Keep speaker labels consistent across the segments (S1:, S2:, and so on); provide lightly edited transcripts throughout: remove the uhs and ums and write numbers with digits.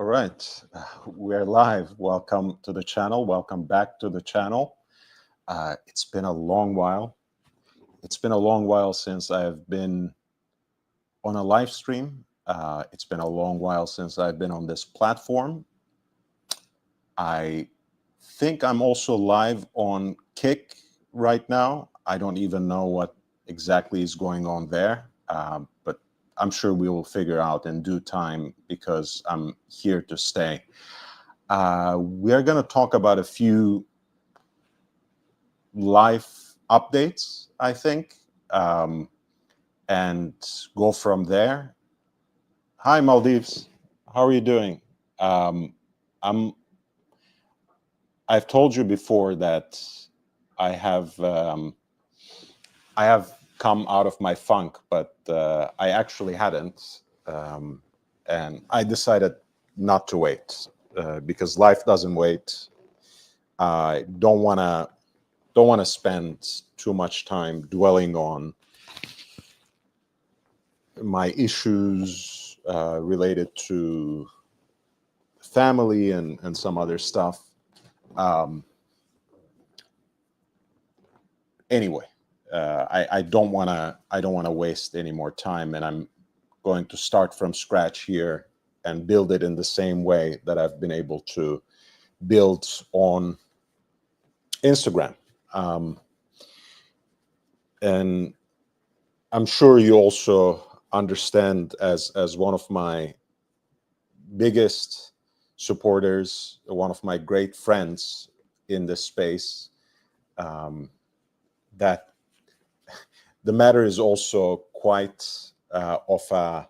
S1: All right, we're live. Welcome to the channel. Welcome back to the channel. It's been a long while. It's been a long while since I've been on a live stream. It's been a long while since I've been on this platform. I think I'm also live on Kick right now. I don't even know what exactly is going on there, but I'm sure we will figure out in due time because I'm here to stay. We're going to talk about a few life updates, I think, and go from there. Hi, Maldives. How are you doing? Um, I've told you before that I have come out of my funk, but I actually hadn't, and I decided not to wait because life doesn't wait. I don't want to spend too much time dwelling on my issues related to family and some other stuff. Anyway, I don't want to waste any more time, and I'm going to start from scratch here and build it in the same way that I've been able to build on Instagram. And I'm sure you also understand, as one of my biggest supporters, one of my great friends in this space, that the matter is also quite of a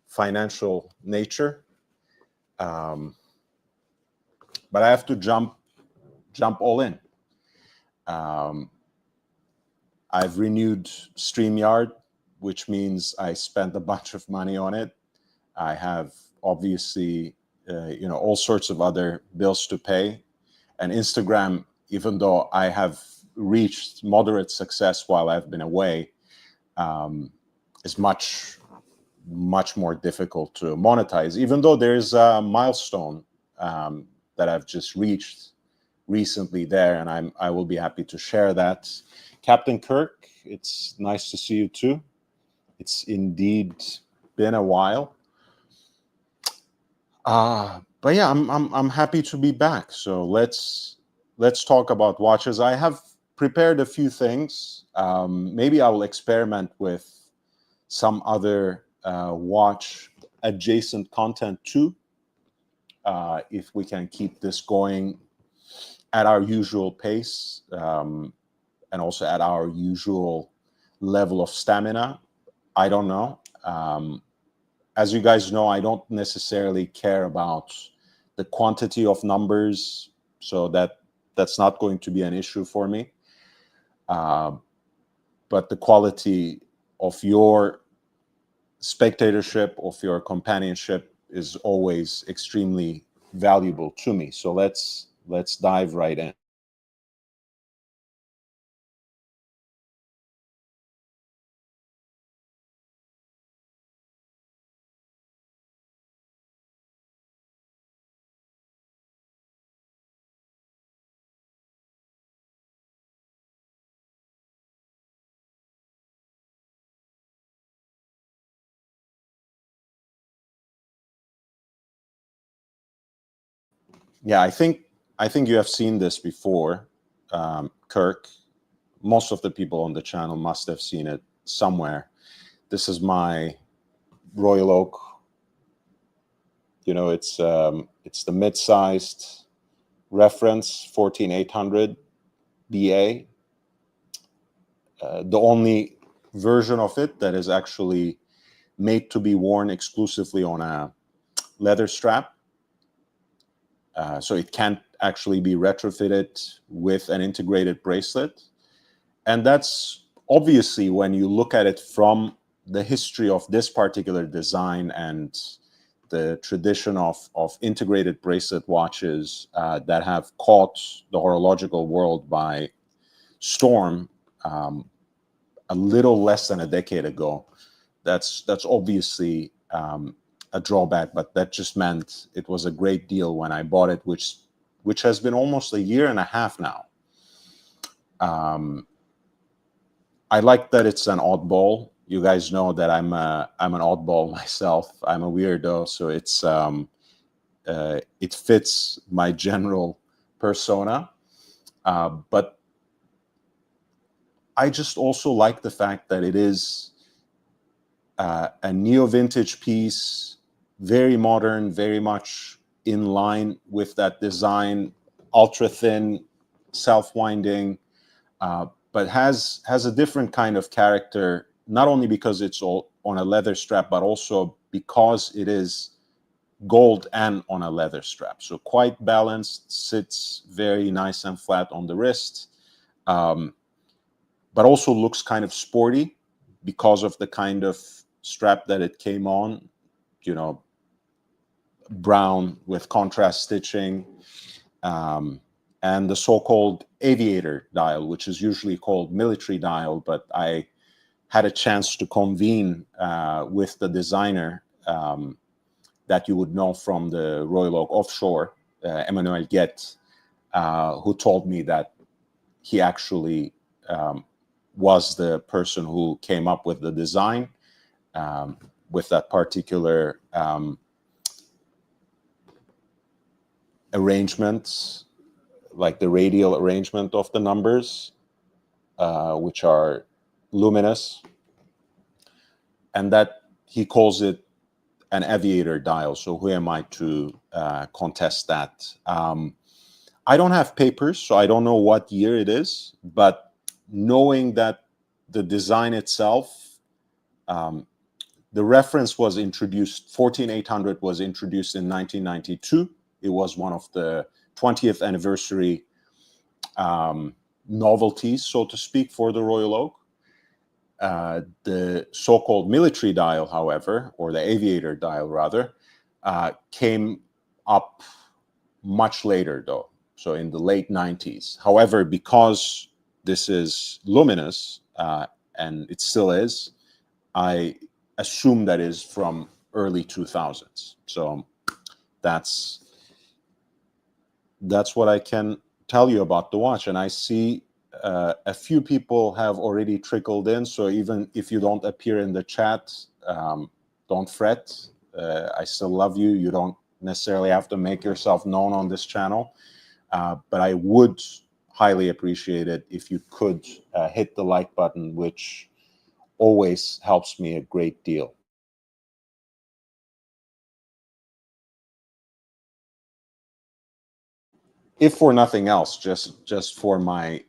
S1: financial nature. But I have to jump all in. I've renewed StreamYard, which means I spent a bunch of money on it. I have obviously, all sorts of other bills to pay. And Instagram, even though I have reached moderate success while I've been away, is much more difficult to monetize, even though there's a milestone that I've just reached recently there, and I will be happy to share that. Captain Kirk, it's nice to see you too. It's indeed been a while. But yeah, I'm happy to be back. So let's talk about watches. I have prepared a few things. Maybe I will experiment with some other watch adjacent content too, if we can keep this going at our usual pace, and also at our usual level of stamina. I don't know. As you guys know, I don't necessarily care about the quantity of numbers, so that's not going to be an issue for me. But the quality of your spectatorship, of your companionship, is always extremely valuable to me. So let's dive right in. Yeah, I think you have seen this before, Kirk. Most of the people on the channel must have seen it somewhere. This is my Royal Oak. It's the mid-sized reference 14800 BA. The only version of it that is actually made to be worn exclusively on a leather strap. So it can't actually be retrofitted with an integrated bracelet. And that's obviously, when you look at it from the history of this particular design and the tradition of integrated bracelet watches that have caught the horological world by storm a little less than a decade ago, that's obviously a drawback, but that just meant it was a great deal when I bought it, which has been almost a year and a half now. I like that it's an oddball. You guys know that I'm an oddball myself. I'm a weirdo, so it fits my general persona. But I just also like the fact that it is a neo-vintage piece, very modern, very much in line with that design, ultra thin, self-winding, but has a different kind of character, not only because it's all on a leather strap, but also because it is gold and on a leather strap. So quite balanced, sits very nice and flat on the wrist, but also looks kind of sporty because of the kind of strap that it came on, you know, brown with contrast stitching, and the so-called aviator dial, which is usually called military dial, but I had a chance to convene with the designer that you would know from the Royal Oak Offshore, Emmanuel Guet, who told me that he actually was the person who came up with the design with that particular arrangement, like the radial arrangement of the numbers, which are luminous, and that he calls it an aviator dial. So who am I to contest that? I don't have papers, so I don't know what year it is, but knowing that the design itself, the reference was introduced, 14800 was introduced in 1992. It was one of the 20th anniversary novelties, so to speak, for the Royal Oak. The so-called military dial, however, or the aviator dial rather, came up much later though, so in the late 90s. However, because this is luminous, and it still is, I assume that is from early 2000s. So that's what I can tell you about the watch. And I see a few people have already trickled in, so even if you don't appear in the chat, don't fret. I still love you. You don't necessarily have to make yourself known on this channel, but I would highly appreciate it if you could hit the like button, which always helps me a great deal. If for nothing else, just for my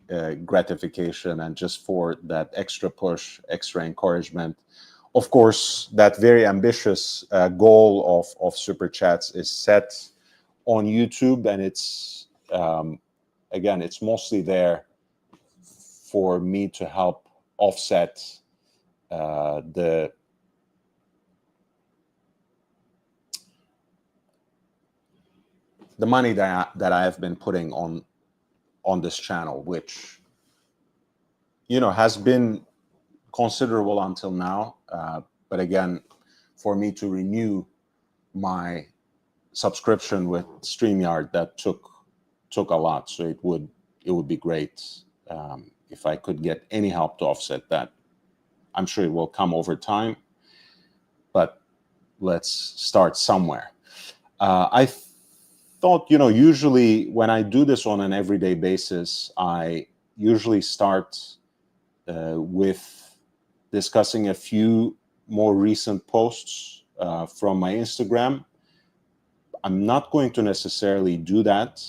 S1: gratification and just for that extra push, extra encouragement. Of course, that very ambitious goal of Super Chats is set on YouTube, and it's, again, it's mostly there for me to help offset the money that I have been putting on this channel, which, you know, has been considerable until now. But again, for me to renew my subscription with StreamYard, that took a lot. So it would be great if I could get any help to offset that. I'm sure it will come over time, but let's start somewhere. I thought, you know, usually when I do this on an everyday basis, I usually start with discussing a few more recent posts from my Instagram. I'm not going to necessarily do that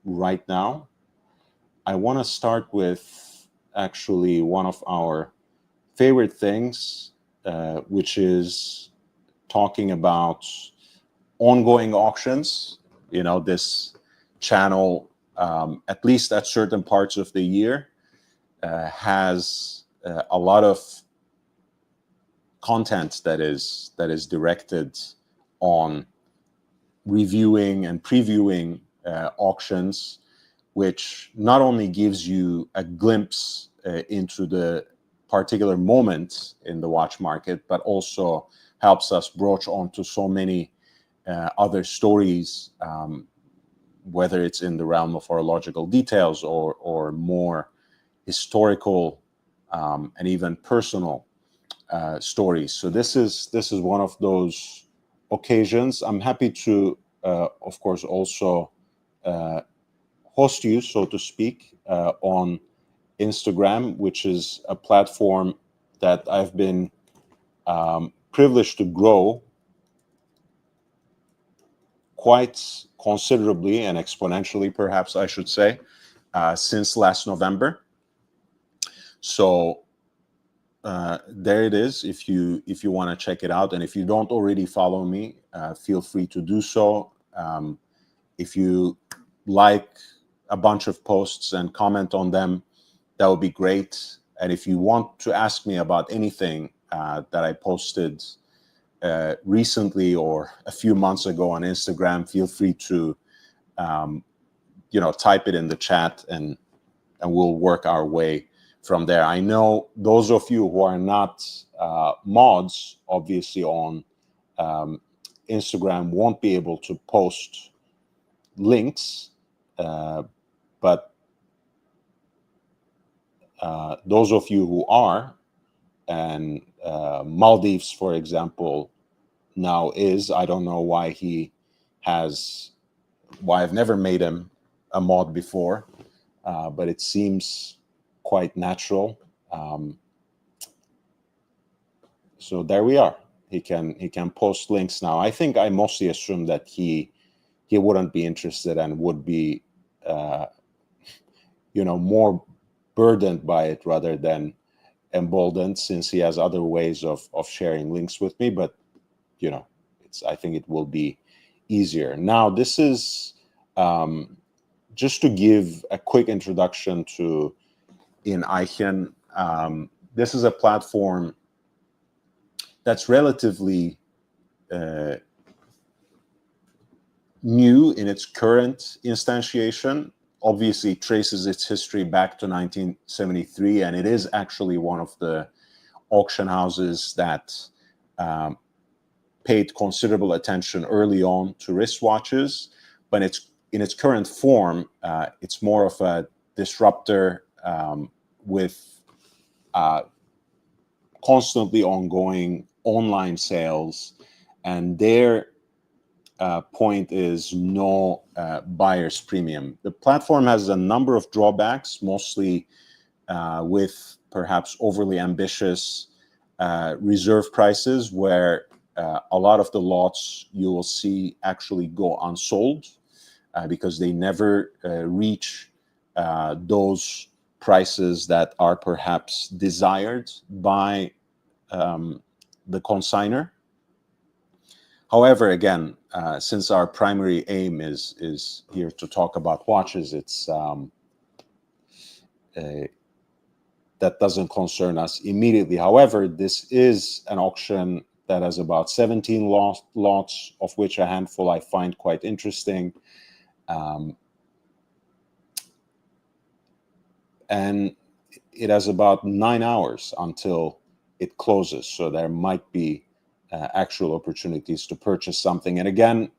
S1: right now. I want to start with actually one of our favorite things, which is talking about ongoing auctions. You know, this channel, at least at certain parts of the year, has a lot of content that is directed on reviewing and previewing auctions, which not only gives you a glimpse into the particular moment in the watch market, but also helps us broach onto so many other stories, whether it's in the realm of horological details or more historical and even personal stories. So this is one of those occasions. I'm happy to, of course, also host you, so to speak, on Instagram, which is a platform that I've been privileged to grow quite considerably and exponentially, perhaps I should say, since last November. So there it is. If you want to check it out, and if you don't already follow me, feel free to do so. If you like a bunch of posts and comment on them, that would be great. And if you want to ask me about anything that I posted recently or a few months ago on Instagram, feel free to type it in the chat, and we'll work our way from there. I know those of you who are not mods, obviously on Instagram, won't be able to post links, but those of you who are, and Maldives, for example, now is, I don't know why I've never made him a mod before, but it seems quite natural. So there we are. He can post links now. I think I mostly assumed that he wouldn't be interested and would be more burdened by it rather than emboldened, since he has other ways of sharing links with me. But I think it will be easier now. This is just to give a quick introduction to In Eichen. This is a platform that's relatively new in its current instantiation. Obviously, it traces its history back to 1973, and it is actually one of the auction houses that paid considerable attention early on to wristwatches. But in its current form, it's more of a disruptor with constantly ongoing online sales, and their point is no buyer's premium. The platform has a number of drawbacks, mostly with perhaps overly ambitious reserve prices, where a lot of the lots you will see actually go unsold because they never reach those prices that are perhaps desired by the consignor. However, again, since our primary aim is here to talk about watches, it's that doesn't concern us immediately. However, this is an auction that has about 17 lots, of which a handful I find quite interesting. And it has about 9 hours until it closes, so there might be actual opportunities to purchase something. And again,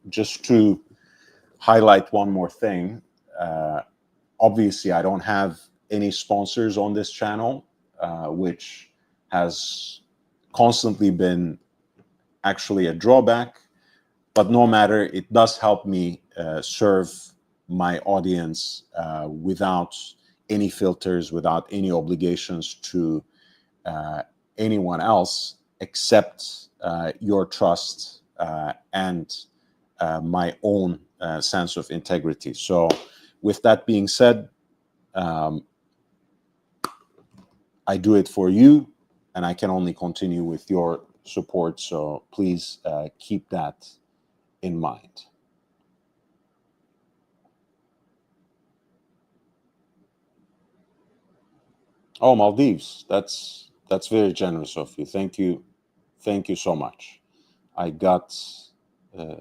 S1: just to highlight one more thing, obviously I don't have any sponsors on this channel, which has constantly been actually a drawback, but no matter, it does help me serve my audience without any filters, without any obligations to anyone else except your trust and my own sense of integrity. So with that being said, I do it for you, and I can only continue with your support. So please keep that in mind. Oh, Maldives, that's very generous of you. Thank you so much. I got the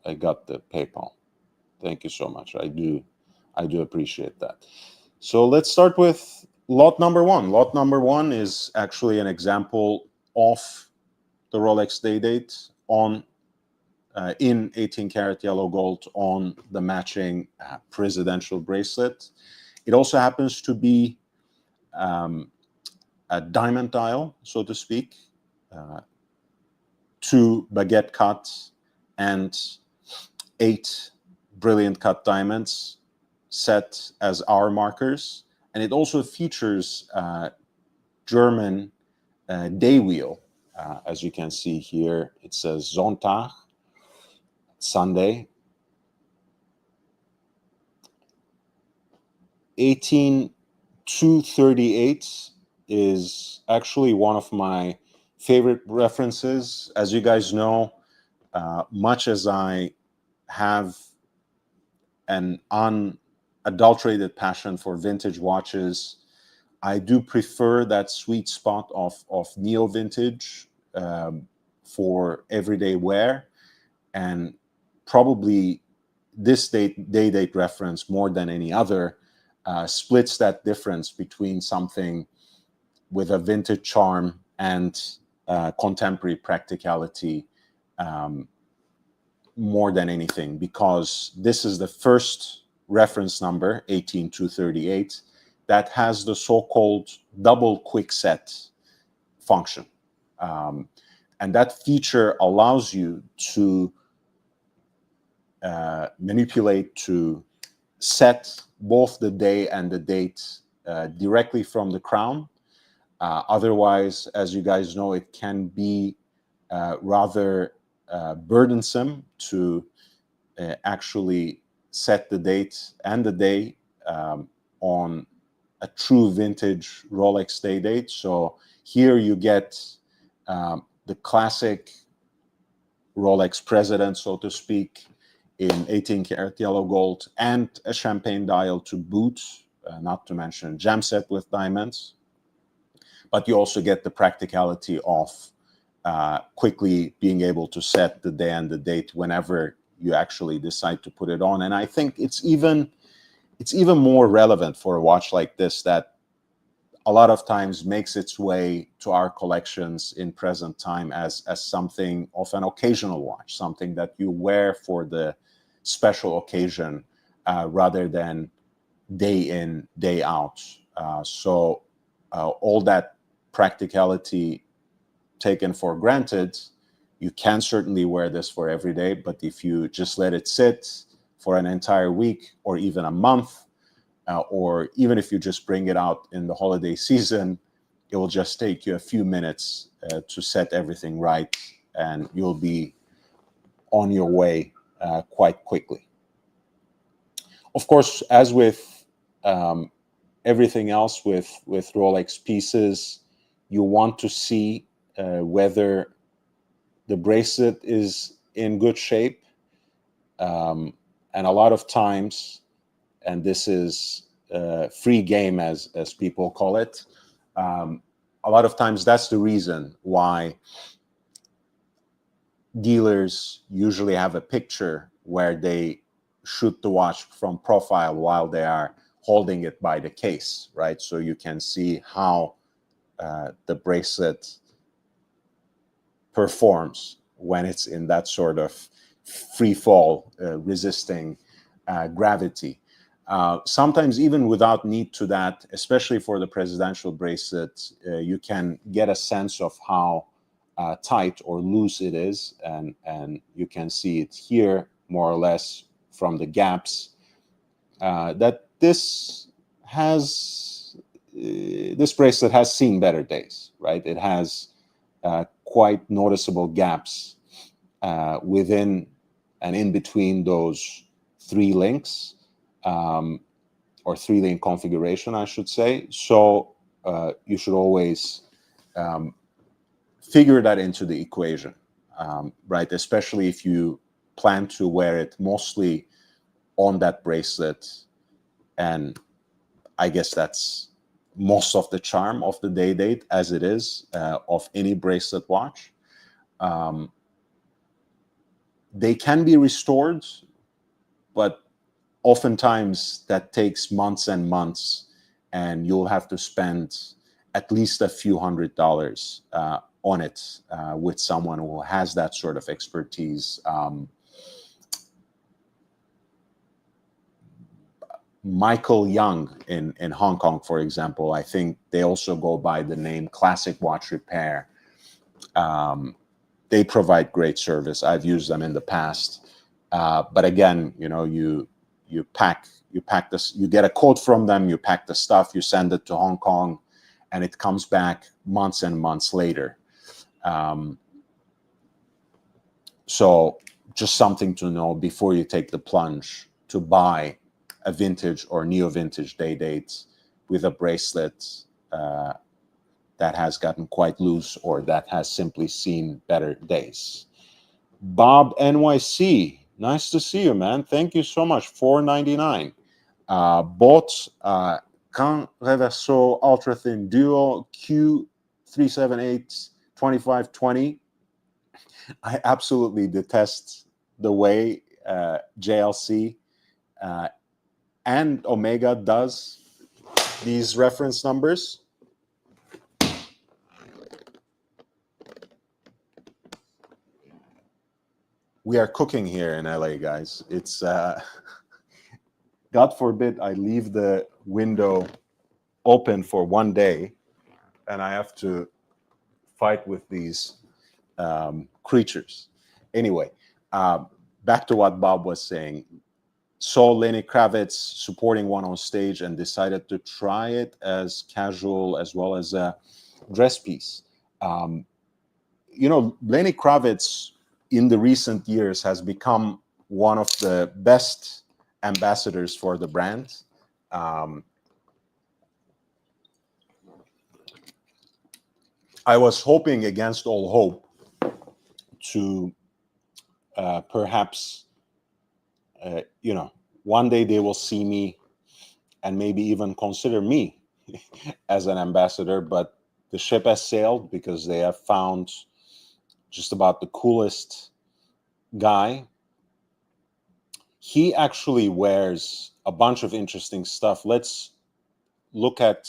S1: PayPal. Thank you so much. I do appreciate that. So let's start with lot number one. Lot number one is actually an example of the Rolex day date on in 18 karat yellow gold on the matching presidential bracelet. It also happens to be a diamond dial, so to speak, 2 baguette cuts and 8 brilliant cut diamonds set as hour markers. And it also features German day wheel. As you can see here, it says Sonntag, Sunday. 18238 is actually one of my favorite references. As you guys know, much as I have an unadulterated passion for vintage watches, I do prefer that sweet spot of neo vintage for everyday wear, and probably this day date reference more than any other splits that difference between something with a vintage charm and contemporary practicality more than anything, because this is the first reference number, 18238, that has the so-called double quickset function. And that feature allows you to manipulate, to set both the day and the date directly from the crown. Otherwise, as you guys know, it can be rather burdensome to actually set the date and the day on a true vintage Rolex day date. So here you get the classic Rolex president, so to speak, in 18 karat yellow gold, and a champagne dial to boot, not to mention gem set with diamonds. But you also get the practicality of quickly being able to set the day and the date whenever you actually decide to put it on. And I think it's even more relevant for a watch like this, that a lot of times makes its way to our collections in present time as something of an occasional watch, something that you wear for the special occasion rather than day in, day out. So all that practicality taken for granted, you can certainly wear this for every day, but if you just let it sit for an entire week or even a month, or even if you just bring it out in the holiday season, it will just take you a few minutes to set everything right, and you'll be on your way quite quickly. Of course, as with everything else with Rolex pieces, you want to see whether the bracelet is in good shape. And a lot of times, and this is free game as people call it, a lot of times that's the reason why dealers usually have a picture where they shoot the watch from profile while they are holding it by the case, right? So you can see how the bracelet performs when it's in that sort of free fall, resisting gravity. Sometimes even without need to that, especially for the presidential bracelet, you can get a sense of how tight or loose it is, and you can see it here more or less from the gaps that this bracelet has seen better days, right? It has quite noticeable gaps within and in between those 3 links, or 3-link configuration, I should say. So you should always figure that into the equation, right? Especially if you plan to wear it mostly on that bracelet. And I guess that's most of the charm of the day date, as it is of any bracelet watch. They can be restored, but oftentimes that takes months and months, and you'll have to spend at least a few $100 on it with someone who has that sort of expertise. Michael Young in Hong Kong, for example, I think they also go by the name Classic Watch Repair. They provide great service. I've used them in the past. But again, you pack this, you get a quote from them, you pack the stuff, you send it to Hong Kong, and it comes back months and months later. So just something to know before you take the plunge to buy a vintage or neo-vintage day-date with a bracelet that has gotten quite loose or that has simply seen better days. Bob NYC, nice to see you, man. Thank you so much. $4.99. Bought Caen Reverso Ultra Thin Duo Q378 2520. I absolutely detest the way JLC and Omega does these reference numbers. We are cooking here in LA, guys. It's God forbid I leave the window open for one day and I have to fight with these creatures. Anyway, back to what Bob was saying. Saw Lenny Kravitz supporting one on stage and decided to try it as casual as well as a dress piece. Lenny Kravitz in the recent years has become one of the best ambassadors for the brand. I was hoping against all hope to perhaps, one day they will see me and maybe even consider me as an ambassador, but the ship has sailed because they have found just about the coolest guy. He actually wears a bunch of interesting stuff. Let's look at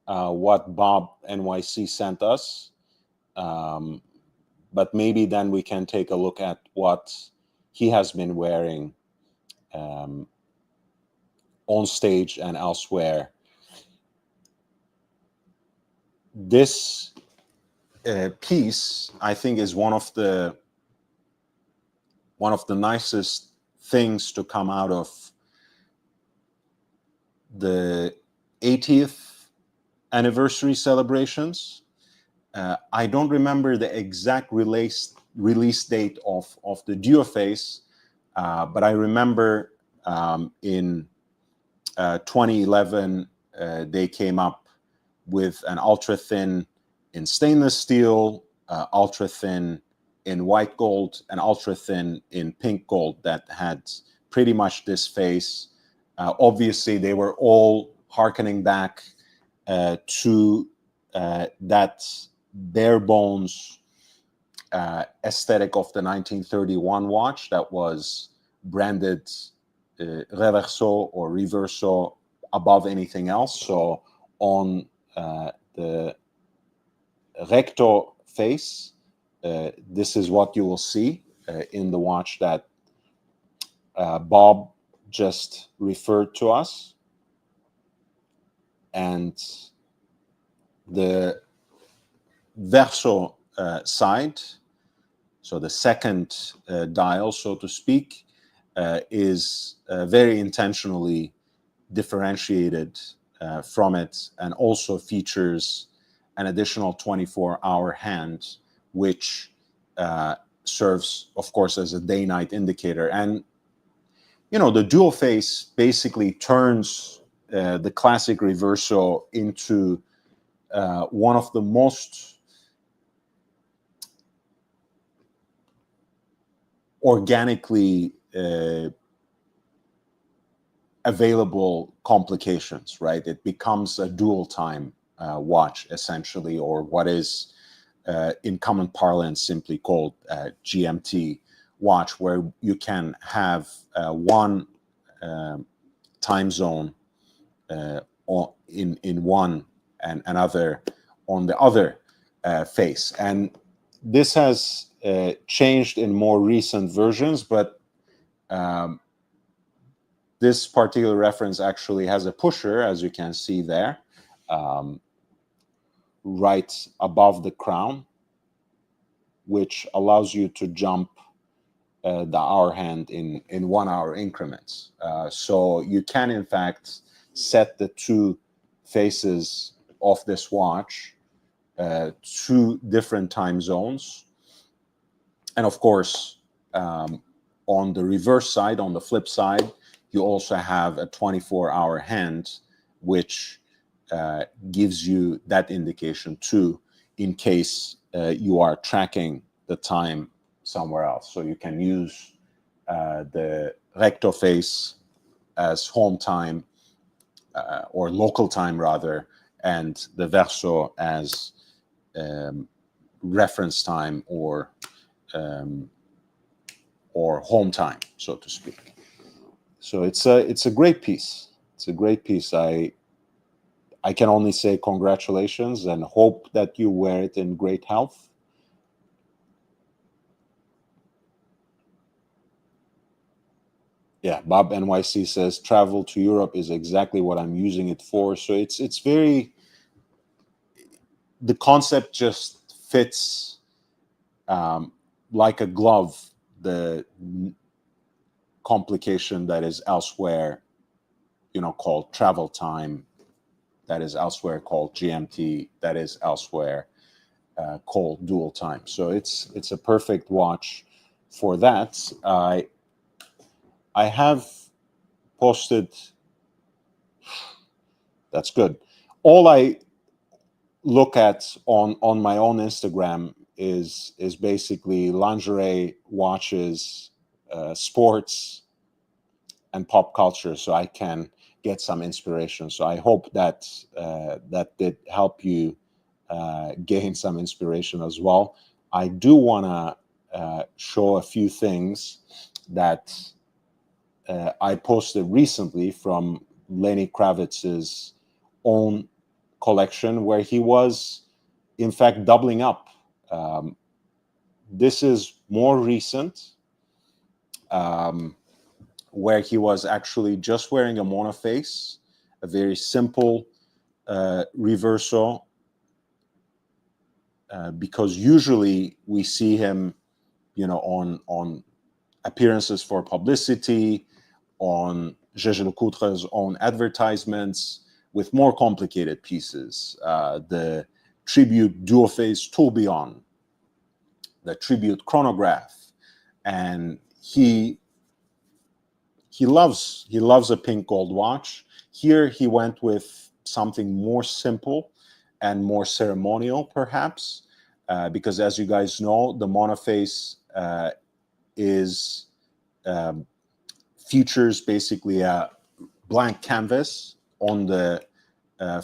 S1: what Bob NYC sent us. But maybe then we can take a look at what he has been wearing on stage and elsewhere. This piece, I think, is one of the nicest things to come out of the 80th anniversary celebrations. I don't remember the exact release date of the Duoface, but I remember in 2011 they came up with an ultra thin in stainless steel, ultra thin in white gold, and ultra thin in pink gold that had pretty much this face. Obviously, they were all harkening back to that bare bones aesthetic of the 1931 watch that was branded Reverso or Reverso above anything else. So on the recto face, this is what you will see in the watch that Bob just referred to us. And the verso side, so the second dial, so to speak, is very intentionally differentiated from it, and also features an additional 24-hour hand, which serves, of course, as a day-night indicator. And the dual face basically turns the classic Reverso into one of the most organically available complications, right? It becomes a dual time watch, essentially, or what is in common parlance simply called GMT watch, where you can have one time zone in one and another on the other. face. And this has changed in more recent versions, but this particular reference actually has a pusher, as you can see there, right above the crown, which allows you to jump the hour hand in 1 hour increments. So you can, in fact, set the two faces of this watch to different time zones. And of course, on the reverse side, on the flip side, you also have a 24-hour hand, which gives you that indication too, in case you are tracking the time somewhere else. So you can use the recto face as home time, or local time rather, and the verso as reference time or home time, so to speak. So it's a great piece. It's a great piece. I can only say congratulations and hope that you wear it in great health. Yeah, Bob NYC says travel to Europe is exactly what I'm using it for. So it's very, the concept just fits like a glove the complication that is elsewhere, called travel time, that is elsewhere called GMT, that is elsewhere called dual time. So it's a perfect watch for that. I have posted. That's good. All I look at on my own Instagram is basically lingerie, watches, sports, and pop culture, so I can get some inspiration. So I hope that that did help you gain some inspiration as well. I do want to show a few things that I posted recently from Lenny Kravitz's own collection, where he was, in fact, doubling up. This is more recent, where he was actually just wearing a monoface, a very simple reverso, because usually we see him, on appearances for publicity, on Jaeger LeCoultre's own advertisements, with more complicated pieces. The tribute duophase tourbillon, the tribute chronograph, and he loves a pink gold watch. Here he went with something more simple and more ceremonial, perhaps, because as you guys know, the monoface is features basically a blank canvas on the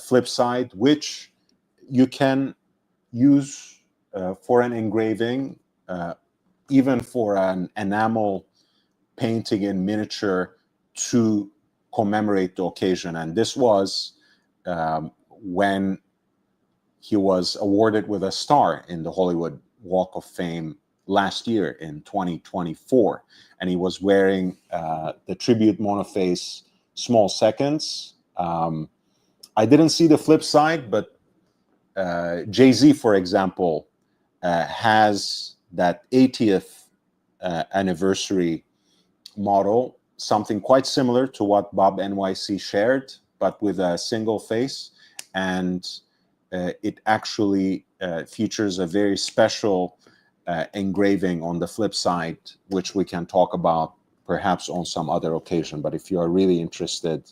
S1: flip side, which you can use for an engraving, even for an enamel painting in miniature to commemorate the occasion. And this was when he was awarded with a star in the Hollywood Walk of Fame last year in 2024. And he was wearing the tribute monoface Small Seconds. I didn't see the flip side, but Jay-Z, for example, has that 80th anniversary model, something quite similar to what Bob NYC shared, but with a single face. And it actually features a very special engraving on the flip side, which we can talk about perhaps on some other occasion. But if you are really interested,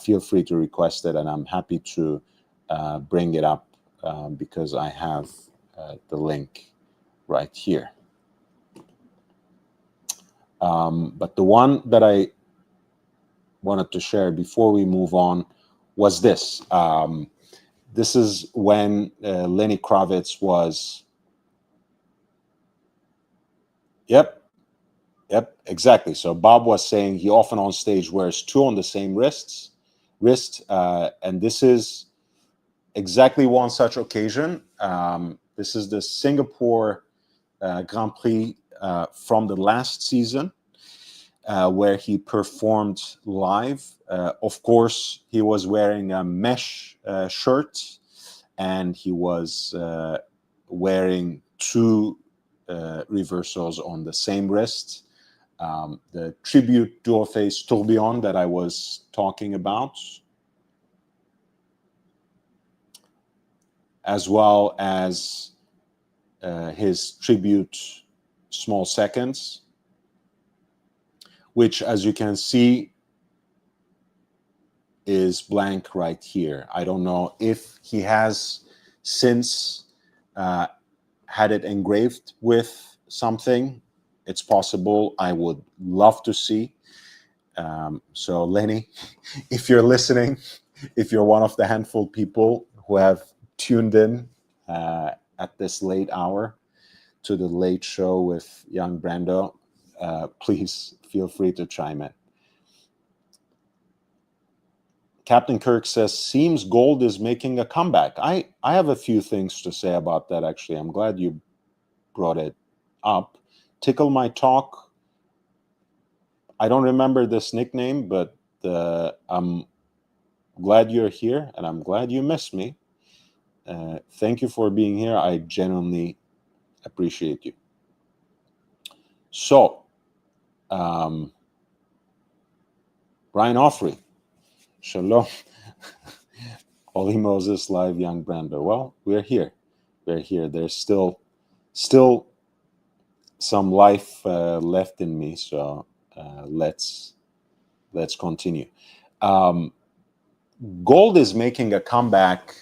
S1: feel free to request it, and I'm happy to bring it up because I have the link right here. But the one that I wanted to share before we move on was this. This is when Lenny Kravitz was, yep, exactly. So Bob was saying he often on stage wears two on the same wrist, and this is exactly one such occasion. This is the Singapore Grand Prix from the last season, where he performed live. Of course, he was wearing a mesh shirt, and he was wearing two reversals on the same wrist. The tribute Duoface Tourbillon that I was talking about, as well as his tribute Small Seconds, which, as you can see, is blank right here. I don't know if he has since had it engraved with something. It's possible. I would love to see. So Lenny, if you're listening, if you're one of the handful of people who have tuned in at this late hour to the Late Show with young Brando, please feel free to chime in. Captain Kirk says, seems gold is making a comeback. I have a few things to say about that, actually. I'm glad you brought it up. Tickle My Talk. I don't remember this nickname, but I'm glad you're here, and I'm glad you missed me. Thank you for being here. I genuinely appreciate you. So, Brian Offrey. Shalom. Holy Moses Live, young Brando. Well, we're here. We're here. There's still some life left in me, so let's continue. Gold is making a comeback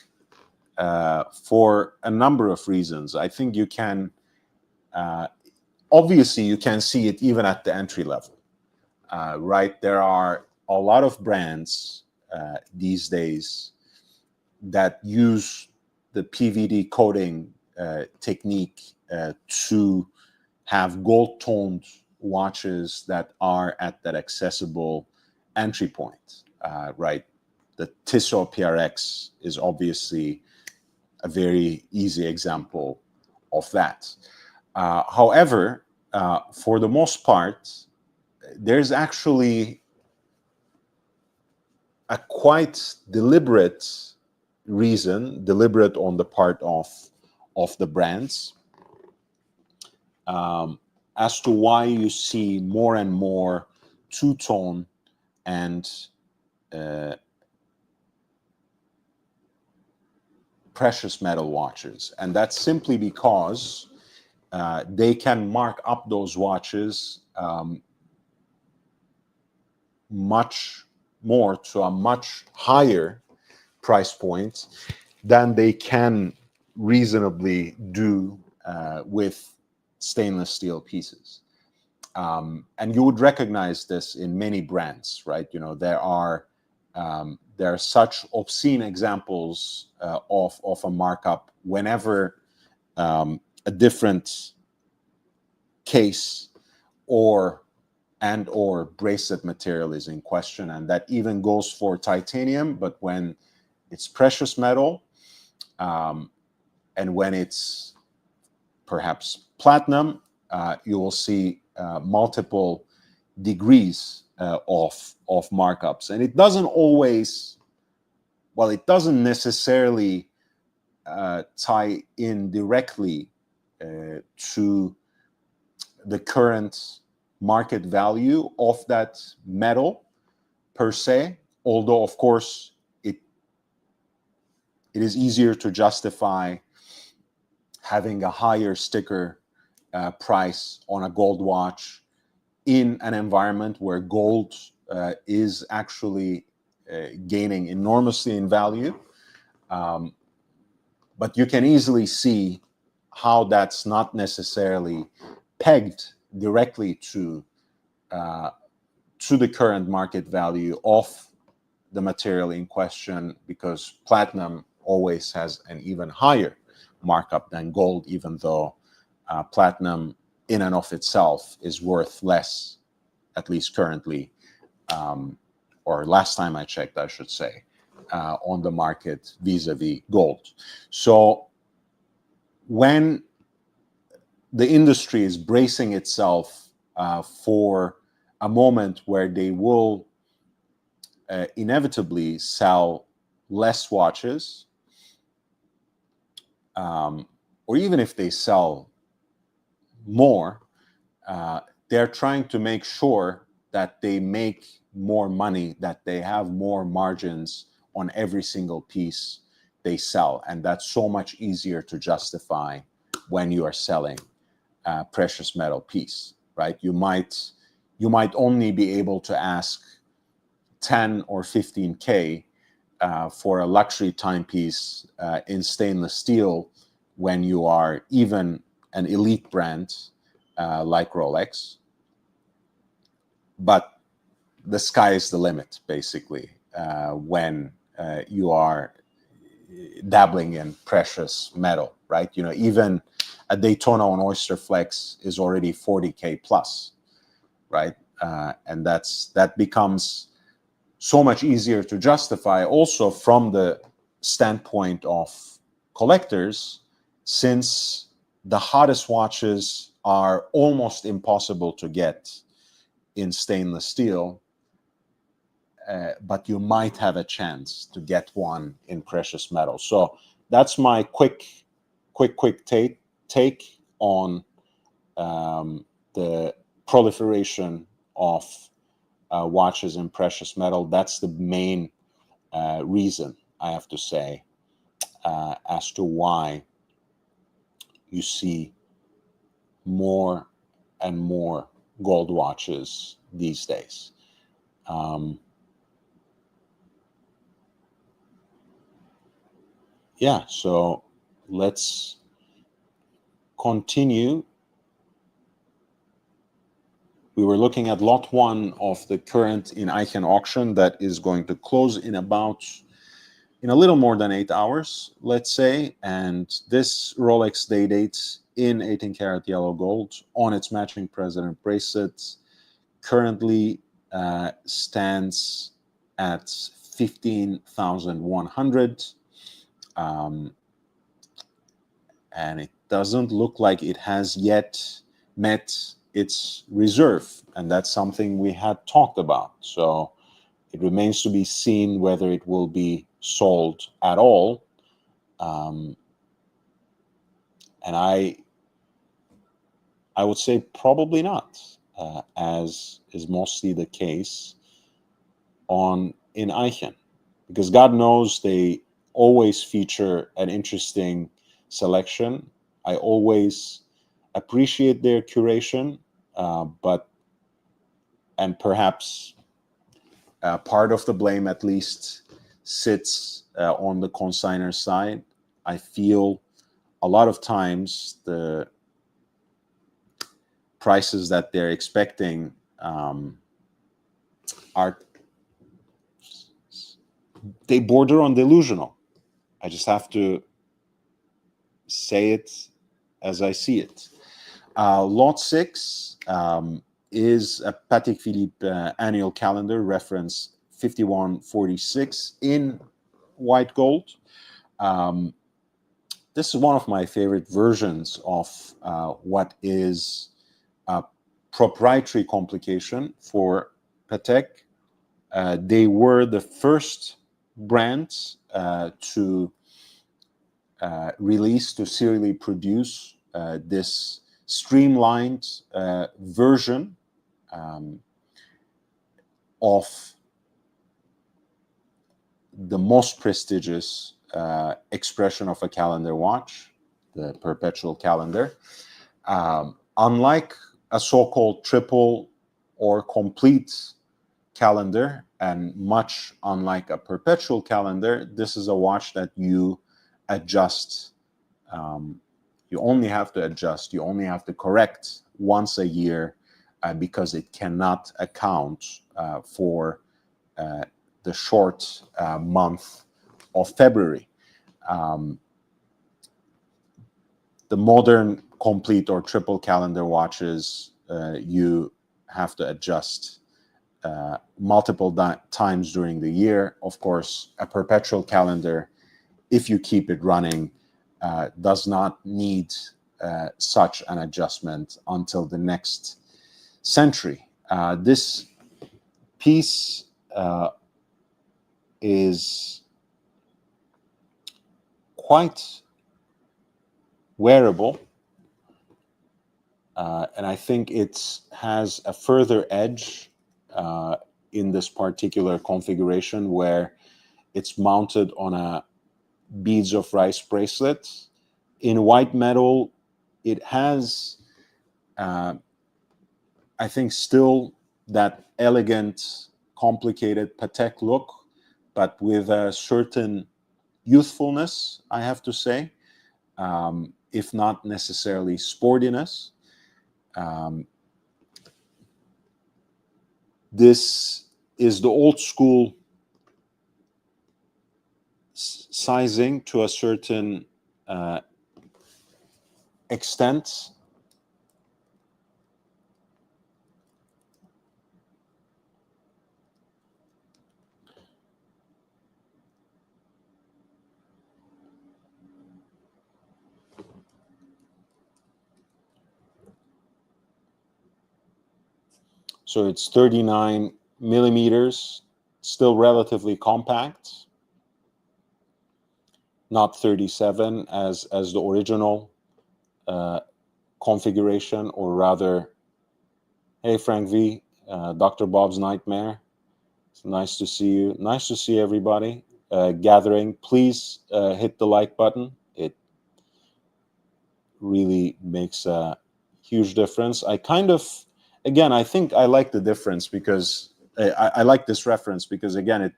S1: for a number of reasons. I think you can, obviously, you can see it even at the entry level, right? There are a lot of brands these days that use the PVD coating technique to have gold-toned watches that are at that accessible entry point, right? The Tissot PRX is obviously a very easy example of that. However, for the most part, there's actually a quite deliberate reason, deliberate on the part of the brands, as to why you see more and more two-tone and precious metal watches. And that's simply because they can mark up those watches much more to a much higher price point than they can reasonably do with stainless steel pieces. And you would recognize this in many brands, right? You know, there are such obscene examples of a markup whenever a different case or bracelet material is in question, and that even goes for titanium. But when it's precious metal, and when it's perhaps platinum, you will see multiple degrees of markups, and it doesn't always. Well, it doesn't necessarily tie in directly to the current market value of that metal per se, although of course it is easier to justify having a higher sticker price on a gold watch in an environment where gold is actually gaining enormously in value. But you can easily see how that's not necessarily pegged directly to the current market value of the material in question, because platinum always has an even higher markup than gold, even though platinum in and of itself is worth less, at least currently, or last time I checked, I should say, on the market vis-a-vis gold. So when the industry is bracing itself for a moment where they will inevitably sell less watches, or even if they sell more, they're trying to make sure that they make more money, that they have more margins on every single piece they sell. And that's so much easier to justify when you are selling a precious metal piece, right? You might only be able to ask 10 or 15K for a luxury timepiece in stainless steel when you are even an elite brand like Rolex. But the sky is the limit, basically, when you are dabbling in precious metal, right? You know, even a Daytona on Oyster Flex is already 40K plus, right? And that becomes so much easier to justify also from the standpoint of collectors, since the hottest watches are almost impossible to get in stainless steel, but you might have a chance to get one in precious metal. So that's my quick take on the proliferation of watches in precious metal. That's the main reason, I have to say, as to why you see more and more gold watches these days. Yeah, so let's continue. We were looking at lot 1 of the current in Eichen auction that is going to close in a little more than 8 hours, let's say. And this Rolex day dates in 18 karat yellow gold on its matching President bracelet currently stands at 15,100. And it doesn't look like it has yet met its reserve. And that's something we had talked about. So it remains to be seen whether it will be sold at all. And I would say probably not, as is mostly the case in Eichen, because God knows they always feature an interesting selection. I always appreciate their curation, and perhaps part of the blame at least sits on the consignor side. I feel a lot of times the prices that they're expecting they border on delusional. I just have to say it as I see it. Lot 6 is a Patek Philippe annual calendar, reference 5146 in white gold. This is one of my favorite versions of what is a proprietary complication for Patek. They were the first brands to release, to serially produce this streamlined version of the most prestigious expression of a calendar watch, the perpetual calendar. Unlike a so-called triple or complete calendar, and much unlike a perpetual calendar, this is a watch that you adjust. You only have to adjust, you only have to correct once a year because it cannot account for the short month of February. The modern complete or triple calendar watches, you have to adjust multiple times during the year. Of course, a perpetual calendar, if you keep it running does not need such an adjustment until the next century. This piece is quite wearable, and I think it has a further edge in this particular configuration where it's mounted on a beads of rice bracelet. In white metal, it has, I think, still that elegant, complicated Patek look, but with a certain youthfulness, I have to say, if not necessarily sportiness. This is the old school sizing to a certain extent. So it's 39 millimeters, still relatively compact, not 37 as the original configuration, or rather, hey Frank V, Dr. Bob's Nightmare. It's nice to see you. Nice to see everybody gathering. Please hit the like button. It really makes a huge difference. I think I like the difference because I like this reference because, again, it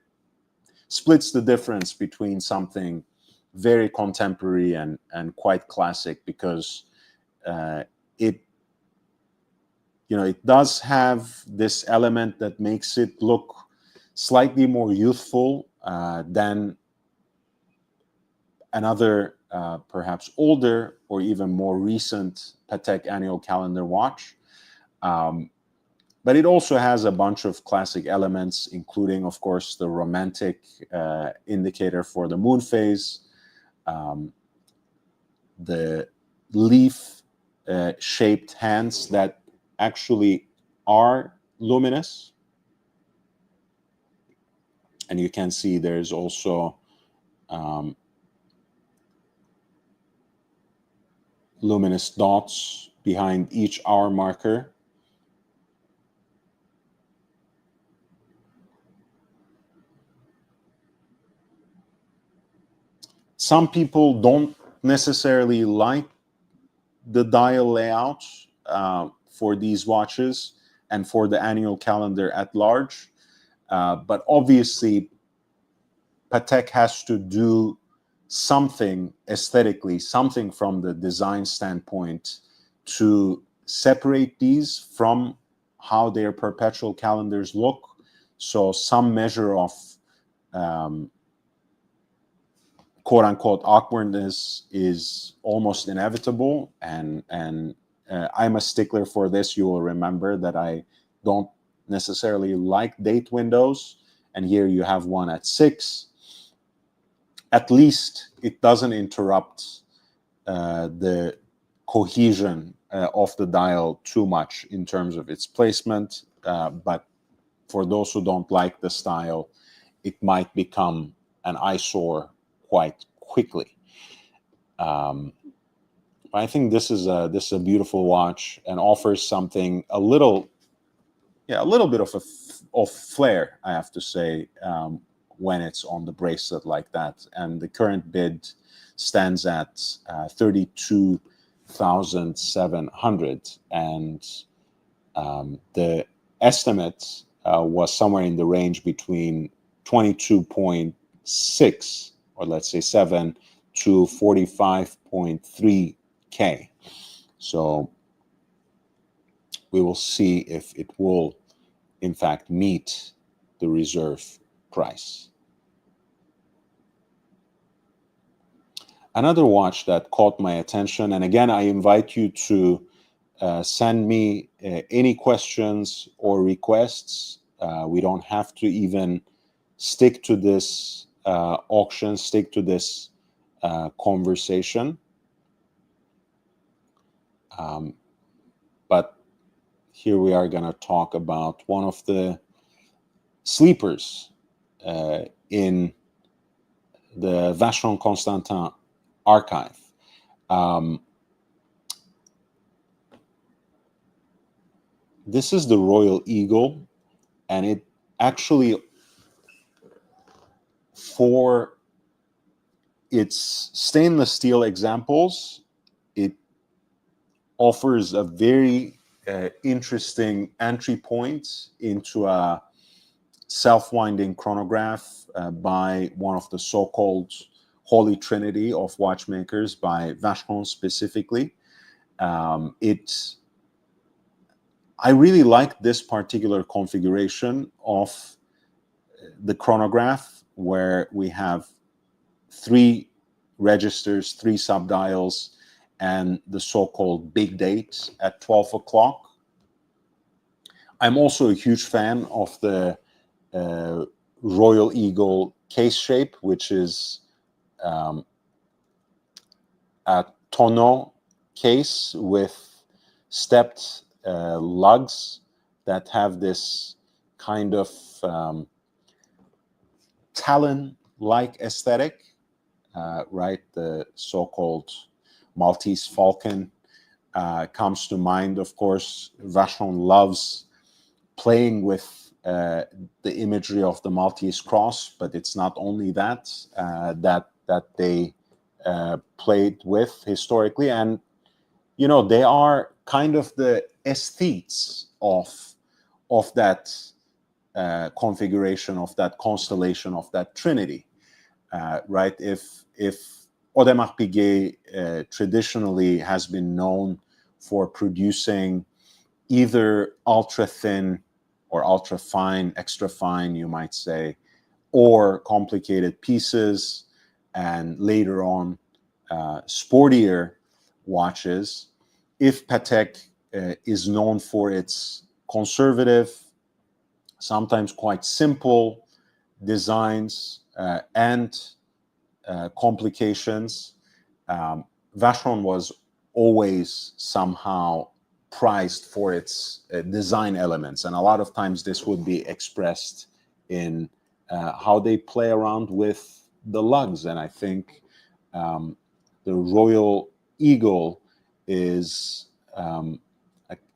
S1: splits the difference between something very contemporary and quite classic, because it does have this element that makes it look slightly more youthful than another perhaps older or even more recent Patek annual calendar watch. But it also has a bunch of classic elements, including, of course, the romantic indicator for the moon phase, the leaf-shaped hands that actually are luminous. And you can see there's also luminous dots behind each hour marker. Some people don't necessarily like the dial layout for these watches and for the annual calendar at large. But obviously, Patek has to do something aesthetically, something from the design standpoint, to separate these from how their perpetual calendars look. So some measure of quote-unquote awkwardness is almost inevitable, and I'm a stickler for this. You will remember that I don't necessarily like date windows, and here you have one at 6. At least it doesn't interrupt the cohesion of the dial too much in terms of its placement, but for those who don't like the style, it might become an eyesore quite quickly. I think this is a beautiful watch and offers something a little bit of flair, I have to say, when it's on the bracelet like that. And the current bid stands at 32,700, and the estimate was somewhere in the range between 22.6, or let's say 7, to 45.3K. So we will see if it will in fact meet the reserve price. Another watch that caught my attention, and again, I invite you to send me any questions or requests. We don't have to even stick to this auction, stick to this conversation. But here we are going to talk about one of the sleepers in the Vacheron Constantin archive. This is the Royal Eagle, and it actually, for its stainless steel examples, it offers a very interesting entry point into a self-winding chronograph by one of the so-called Holy Trinity of watchmakers, by Vacheron specifically. I really like this particular configuration of the chronograph, where we have 3 registers, 3 subdials, and the so-called big date at 12 o'clock. I'm also a huge fan of the Royal Eagle case shape, which is a tonneau case with stepped lugs that have this kind of talon-like aesthetic, right? The so-called Maltese falcon comes to mind, of course. Vacheron loves playing with the imagery of the Maltese cross, but it's not only that that they played with historically. And they are kind of the aesthetes of that configuration, of that constellation, of that trinity, right? If Audemars Piguet traditionally has been known for producing either ultra thin or ultra fine, extra fine, you might say, or complicated pieces, and later on sportier watches, if Patek is known for its conservative, sometimes quite simple designs and complications, Vacheron was always somehow prized for its design elements, and a lot of times this would be expressed in how they play around with the lugs. And I think the Royal Eagle is a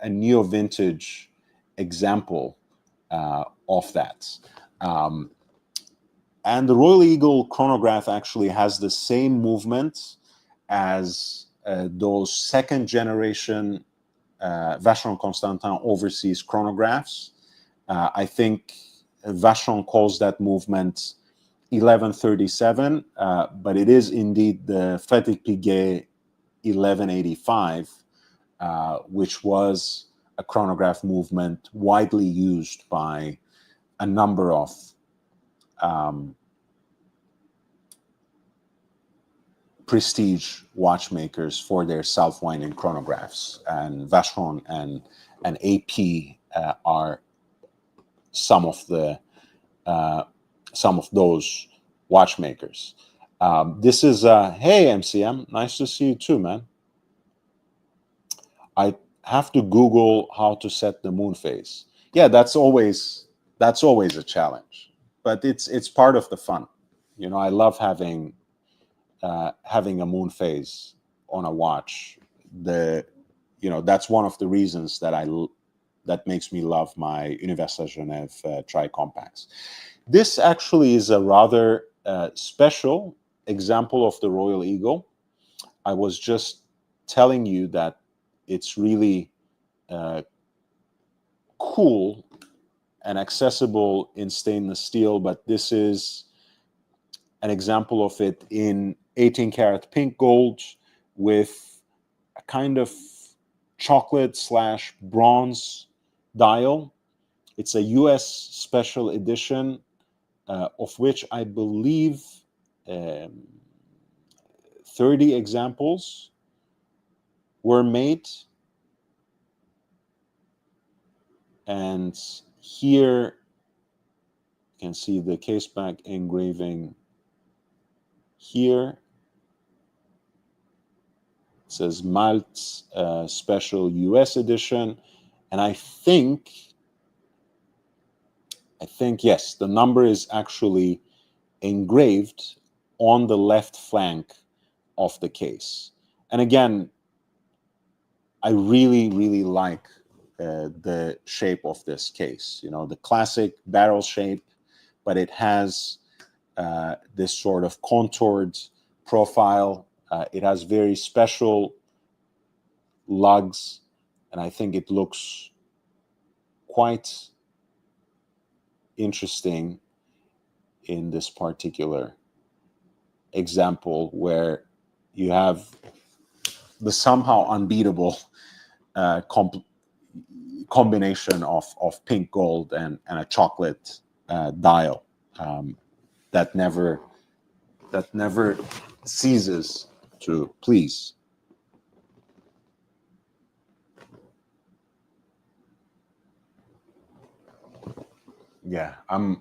S1: neo-vintage example of that. And the Royal Eagle chronograph actually has the same movement as those second generation Vacheron Constantin overseas chronographs. I think Vacheron calls that movement 1137, but it is indeed the Frédéric Piguet 1185, which was a chronograph movement widely used by a number of prestige watchmakers for their self-winding chronographs, and Vacheron and AP are some of those watchmakers. This is hey MCM, nice to see you too, man. I have to Google how to set the moon phase. Yeah, that's always a challenge, but it's part of the fun. I love having a moon phase on a watch. That's one of the reasons that makes me love my Universal Genève tri-compacts. This actually is a rather special example of the Royal Eagle. I was just telling you that it's really cool and accessible in stainless steel, but this is an example of it in 18 karat pink gold with a kind of chocolate/bronze dial. It's a US special edition, of which I believe 30 examples were made. And here you can see the case back engraving here. It says Malt Special US Edition. And I think, yes, the number is actually engraved on the left flank of the case. And again, I really, really like the shape of this case. You know, the classic barrel shape, but it has this sort of contoured profile. It has very special lugs, and I think it looks quite interesting in this particular example, where you have the somehow unbeatable combination of pink gold and a chocolate dial that never ceases to please. Yeah, I'm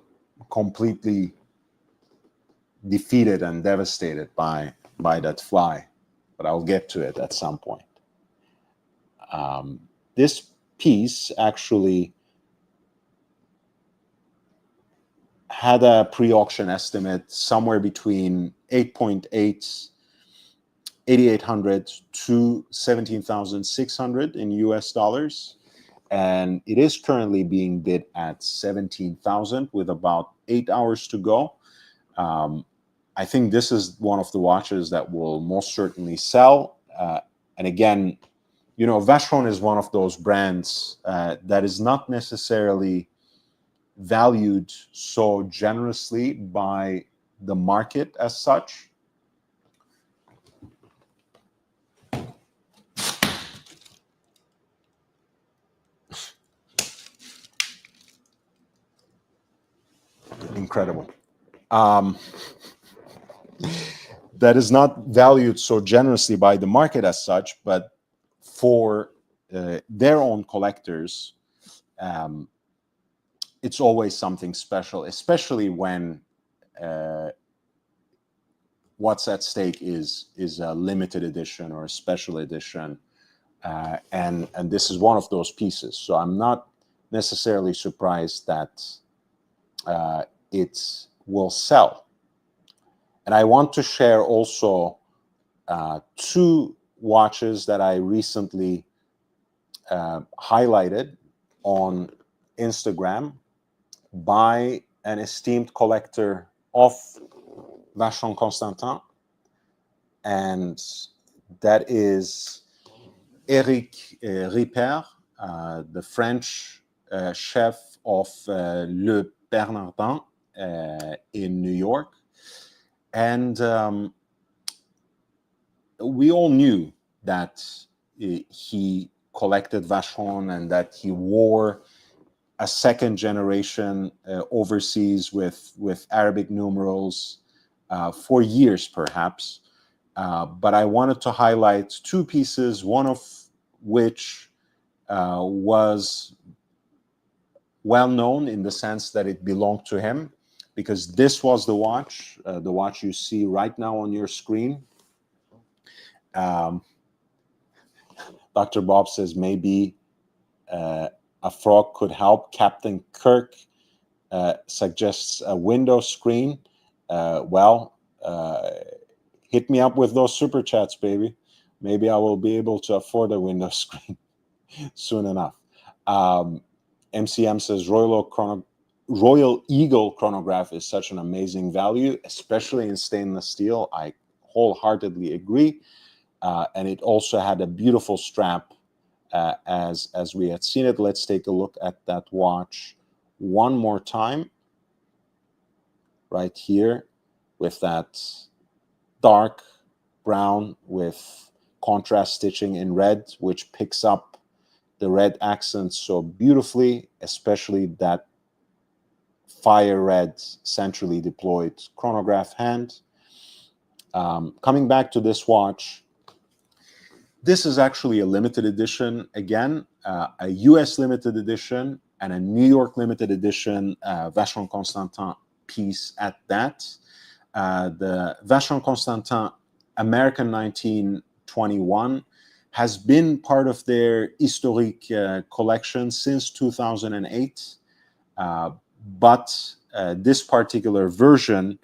S1: completely defeated and devastated by that fly, but I'll get to it at some point. This piece actually had a pre-auction estimate somewhere between 8,800 to 17,600 in US dollars. And it is currently being bid at 17,000 with about 8 hours to go. I think this is one of the watches that will most certainly sell. And again, you know, Vacheron is one of those brands that is not necessarily valued so generously by the market as such. Incredible. That is not valued so generously by the market as such, but for their own collectors, it's always something special, especially when what's at stake is a limited edition or a special edition, and this is one of those pieces. So I'm not necessarily surprised that it will sell. And I want to share also two watches that I recently highlighted on Instagram by an esteemed collector of Vacheron Constantin, and that is Eric Ripert, the French chef of Le Bernardin in New York. And we all knew that he collected Vacheron and that he wore a second generation overseas with Arabic numerals for years, perhaps. But I wanted to highlight two pieces, one of which was well known in the sense that it belonged to him, because this was the watch you see right now on your screen. Dr. Bob says maybe a frog could help. Captain Kirk suggests a window screen. Hit me up with those super chats, baby. Maybe I will be able to afford a window screen soon enough. MCM says Royal Eagle chronograph is such an amazing value, especially in stainless steel. I wholeheartedly agree. And it also had a beautiful strap as we had seen it. Let's take a look at that watch one more time. Right here with that dark brown with contrast stitching in red, which picks up the red accents so beautifully, especially that fire red centrally deployed chronograph hand. Coming back to this watch, this is actually a limited edition, again, a US limited edition and a New York limited edition Vacheron Constantin piece at that. The Vacheron Constantin American 19 1921, has been part of their historique collection since 2008. But this particular version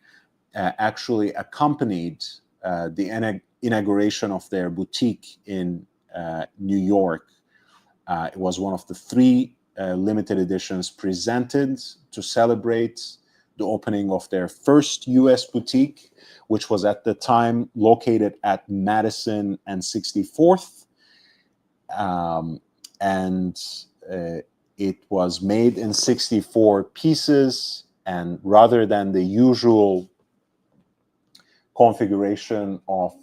S1: actually accompanied the inauguration of their boutique in New York. It was one of the 3 limited editions presented to celebrate the opening of their first US boutique, which was at the time located at Madison and 64th. And it was made in 64 pieces, and rather than the usual configuration of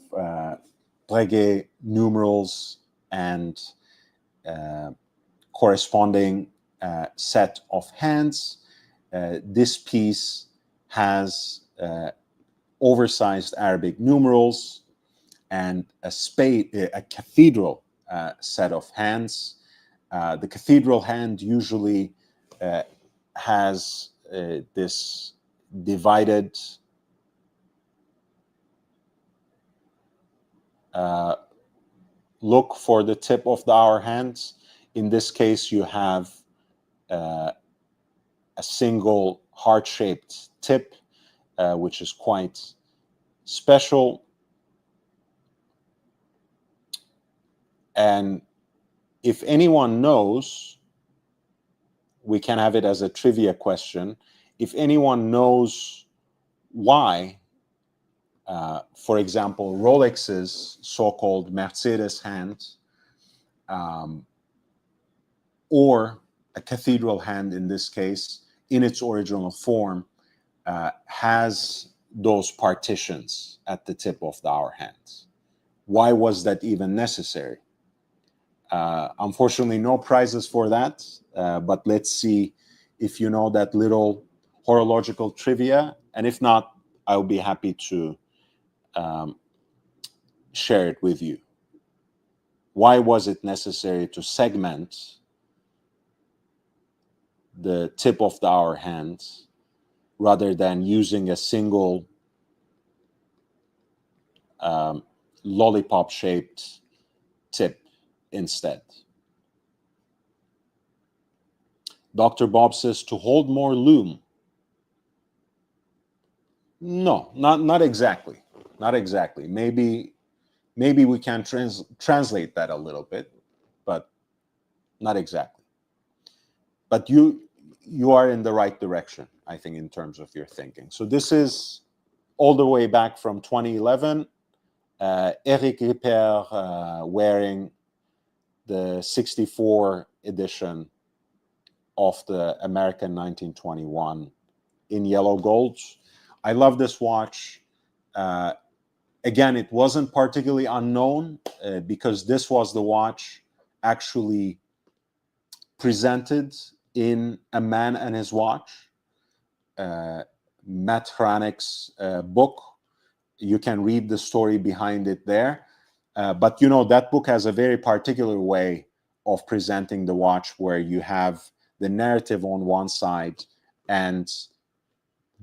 S1: Breguet numerals and corresponding set of hands, this piece has oversized Arabic numerals and a cathedral set of hands. The cathedral hand usually has this divided look for the tip of the hour hands. In this case, you have a single heart-shaped tip, which is quite special. And if anyone knows, we can have it as a trivia question. If anyone knows why, for example, Rolex's so-called Mercedes hand, or a cathedral hand in this case, in its original form, has those partitions at the tip of the hour hands. Why was that even necessary? Unfortunately, no prizes for that, but let's see if you know that little horological trivia, and if not, I'll be happy to share it with you. Why was it necessary to segment the tip of the hour hands rather than using a single lollipop-shaped tip instead? Dr. Bob says to hold more lume. No, not exactly. Not exactly. Maybe we can translate that a little bit, but not exactly. But you are in the right direction, I think, in terms of your thinking. So this is all the way back from 2011. Eric Ripert wearing the 64 edition of the American 1921 in yellow gold. I love this watch. Again, it wasn't particularly unknown because this was the watch actually presented in A Man and His Watch, Matt Hranik's book. You can read the story behind it there. But, you know, that book has a very particular way of presenting the watch where you have the narrative on one side and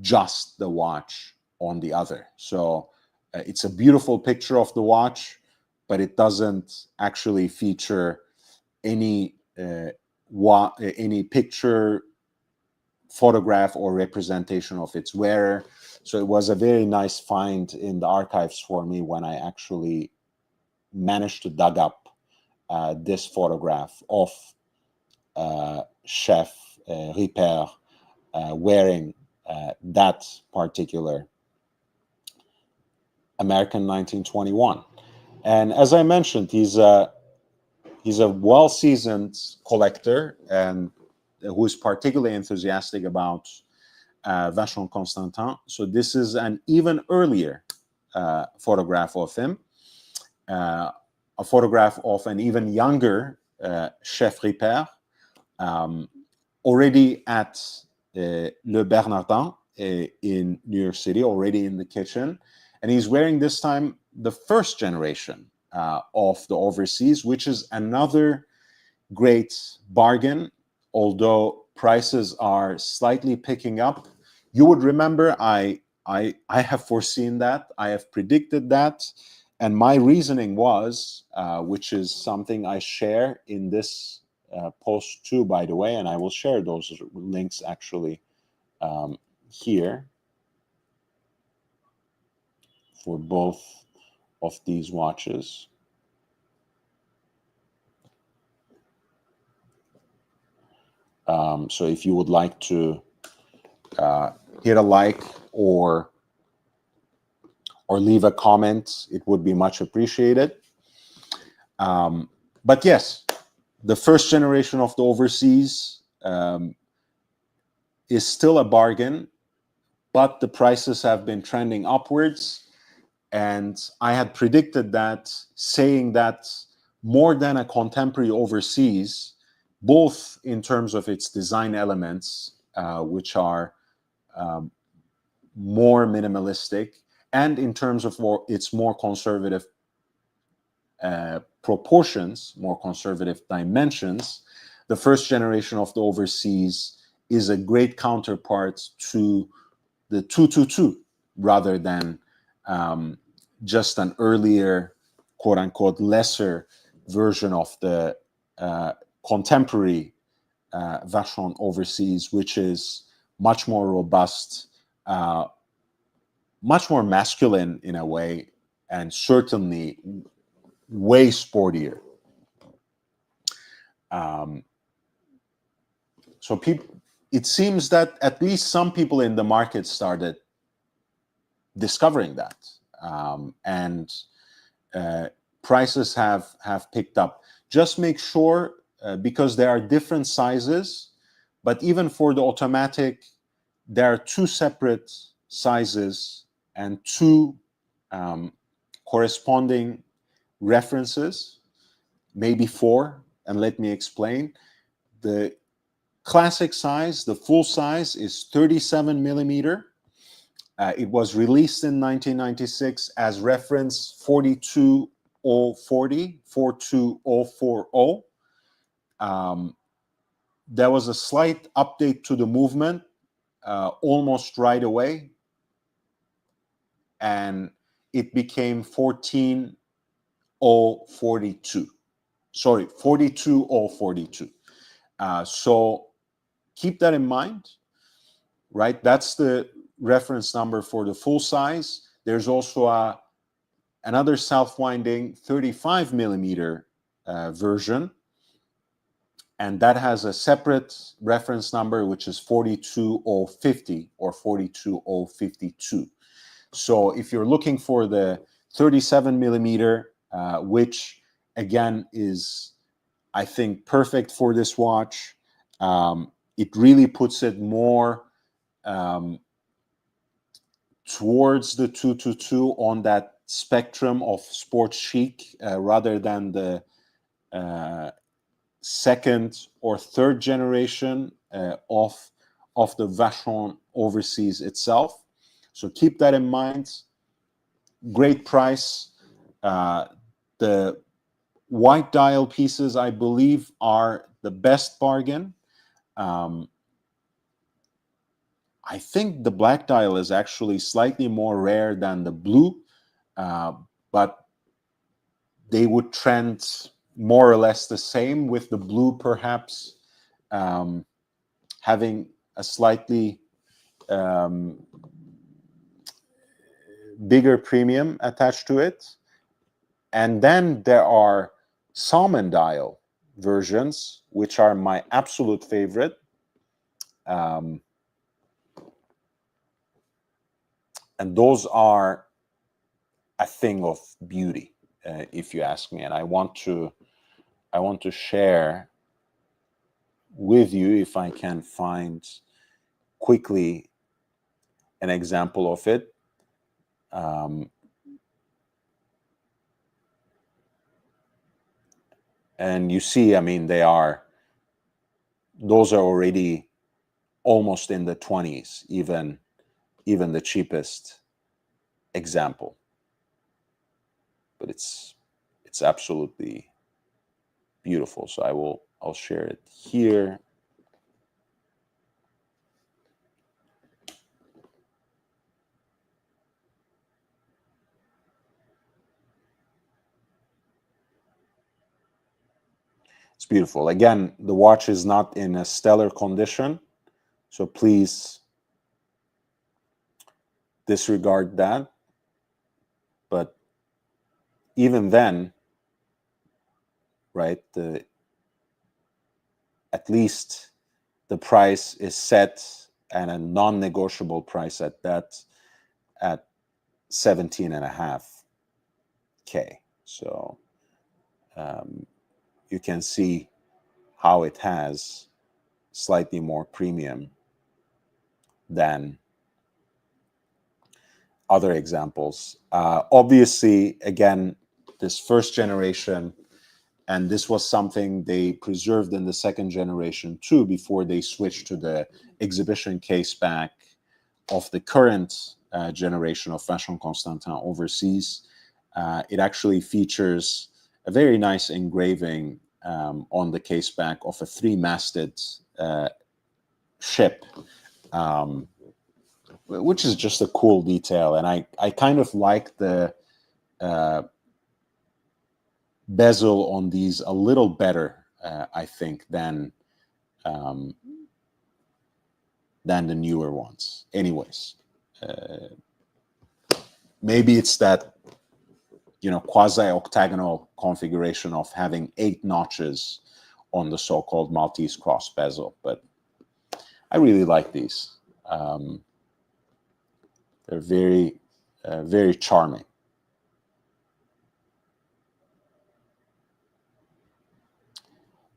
S1: just the watch on the other. So it's a beautiful picture of the watch, but it doesn't actually feature any picture, photograph, or representation of its wearer. So it was a very nice find in the archives for me when I actually managed to dug up this photograph of Chef Ripert wearing that particular American 1921. And as I mentioned, he's a well-seasoned collector and who is particularly enthusiastic about Vacheron Constantin. So this is an even earlier photograph of him, a photograph of an even younger Chef Ripert, already at Le Bernardin in New York City, already in the kitchen. And he's wearing this time the first generation of the Overseas, which is another great bargain, although prices are slightly picking up. You would remember I have foreseen that. I have predicted that. And my reasoning was, which is something I share in this post too, by the way, and I will share those links actually here for both of these watches. So if you would like to hit a like or leave a comment, it would be much appreciated. But yes, the first generation of the Overseas is still a bargain, but the prices have been trending upwards. And I had predicted that, saying that more than a contemporary Overseas, both in terms of its design elements, which are more minimalistic, and in terms of its more conservative proportions, more conservative dimensions, the first generation of the Overseas is a great counterpart to the 222, rather than just an earlier, quote unquote, lesser version of the contemporary Vacheron Overseas, which is much more robust, much more masculine in a way, and certainly way sportier. So it seems that at least some people in the market started discovering that, and prices have picked up. Just make sure, because there are different sizes, but even for the automatic, there are two separate sizes and two corresponding references, maybe four, and let me explain. The classic size, the full size, is 37 millimeter. It was released in 1996 as reference 42040, 42040. There was a slight update to the movement almost right away, and it became 14042. Sorry, 42042. So keep that in mind, right? That's the reference number for the full size. There's also another self-winding 35 millimeter version, and that has a separate reference number, which is 42050 or 42052. So if you're looking for the 37 millimeter, which again is, I think, perfect for this watch, it really puts it more towards the 222 on that spectrum of sports chic, rather than the second or third generation of the Vacheron Overseas itself. So keep that in mind. Great price. The white dial pieces, I believe, are the best bargain. I think the black dial is actually slightly more rare than the blue, but they would trend more or less the same, with the blue perhaps having a slightly bigger premium attached to it. And then there are salmon dial versions, which are my absolute favorite. And those are a thing of beauty, if you ask me. And I want to share with you, if I can find quickly an example of it. And you see, I mean, those are already almost in the 20s, even the cheapest example. But it's absolutely beautiful. So I'll share it here. It's beautiful. Again, the watch is not in a stellar condition, so please disregard that. But even then, right, at least the price is set, and a non-negotiable price at that, at 17.5K. So you can see how it has slightly more premium than other examples. Obviously, again, this first generation, and this was something they preserved in the second generation too, before they switched to the exhibition case back of the current generation of Vacheron Constantin overseas. It actually features a very nice engraving on the case back of a three-masted ship, which is just a cool detail. And I kind of like the bezel on these a little better, I think, than the newer ones. Anyways, maybe it's that, you know, quasi-octagonal configuration of having 8 notches on the so-called Maltese cross bezel, but I really like these. They're very, very charming.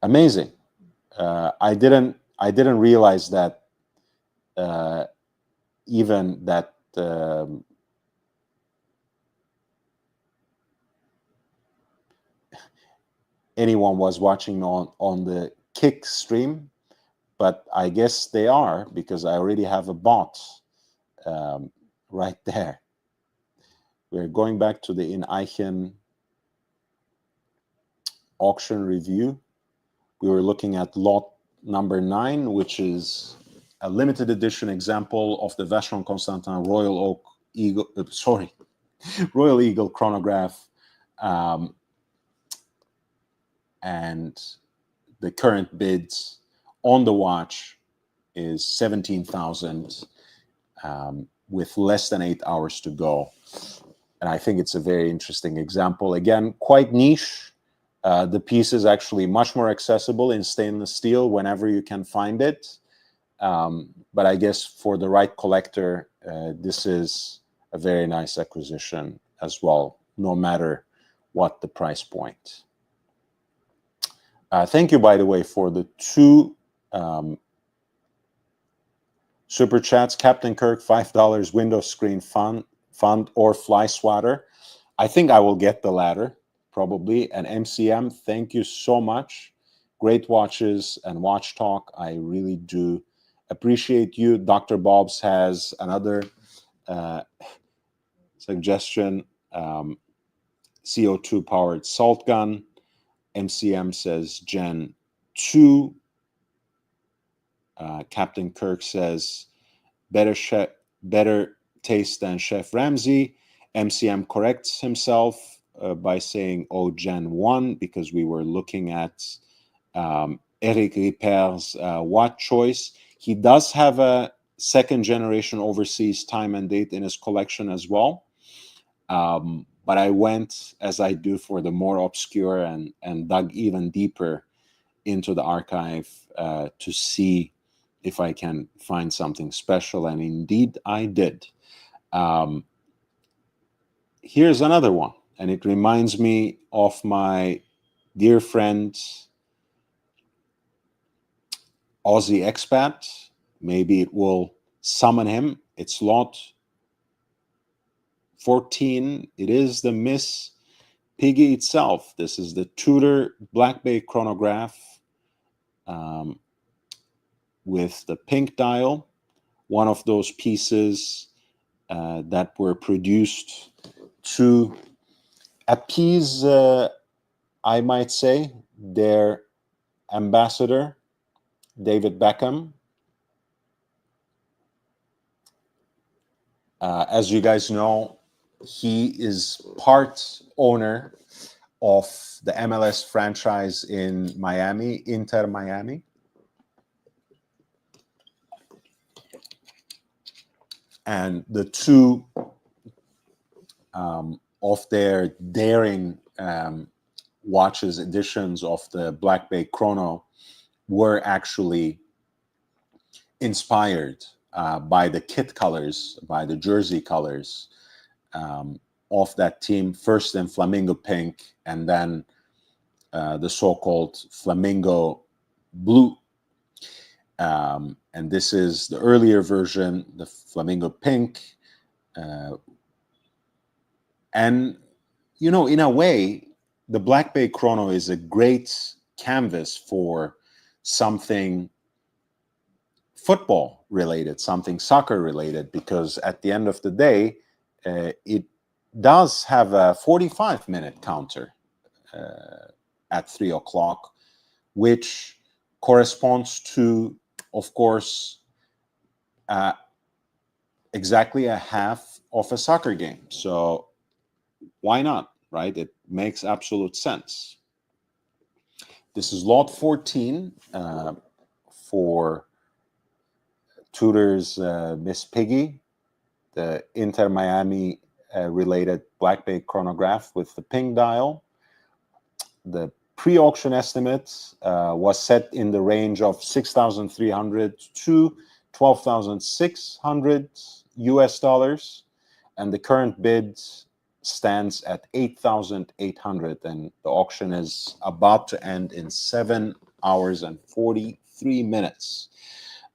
S1: Amazing. I didn't realize that even that anyone was watching on the Kick stream, but I guess they are, because I already have a bot right there. We're going back to the In Eichen auction review. We were looking at lot number 9, which is a limited edition example of the Vacheron Constantin Royal Eagle chronograph, and the current bids on the watch is 17,000, with less than 8 hours to go. And I think it's a very interesting example. Again, quite niche. The piece is actually much more accessible in stainless steel whenever you can find it. But I guess for the right collector, this is a very nice acquisition as well, no matter what the price point. Thank you, by the way, for the 2 super chats. Captain Kirk, $5 window screen fund or fly swatter. I think I will get the latter, probably. And MCM, thank you so much. Great watches and watch talk. I really do appreciate you. Dr. Bob's has another suggestion. CO2 powered salt gun. MCM says Gen 2. Captain Kirk says better taste than Chef Ramsay. MCM corrects himself by saying, oh, Gen 1, because we were looking at Eric Ripper's watch choice. He does have a second generation overseas time and date in his collection as well. But I went, as I do, for the more obscure, and dug even deeper into the archive to see if I can find something special, and indeed I did. Here's another one, and it reminds me of my dear friend, Aussie expat. Maybe it will summon him. It's lot 14. It is the Miss Piggy itself. This is the Tudor Black Bay chronograph with the pink dial. One of those pieces that were produced to appease, I might say, their ambassador, David Beckham. As you guys know, he is part owner of the MLS franchise in Miami, Inter Miami. And the two of their daring watches editions of the Black Bay Chrono were actually inspired by the kit colors, by the jersey colors of that team, first in flamingo pink and then the so-called flamingo blue. And this is the earlier version, the flamingo pink. And, you know, in a way, the Black Bay Chrono is a great canvas for something football related, something soccer related, because at the end of the day, it does have a 45-minute counter at 3 o'clock, which corresponds to, of course, exactly a half of a soccer game. So why not, right? It makes absolute sense. This is lot 14 for Tudor's Miss Piggy, the Inter Miami related Black Bay chronograph with the pink dial. The pre-auction estimate was set in the range of 6,300 to 12,600 US dollars, and the current bid stands at 8,800, and the auction is about to end in 7 hours and 43 minutes.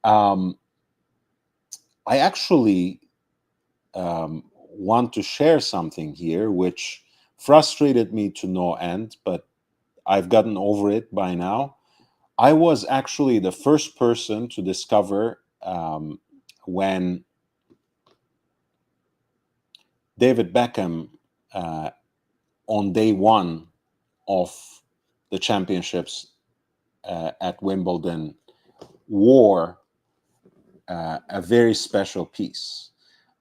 S1: I actually want to share something here which frustrated me to no end, but I've gotten over it by now. I was actually the first person to discover when David Beckham, on day one of the championships at Wimbledon, wore a very special piece.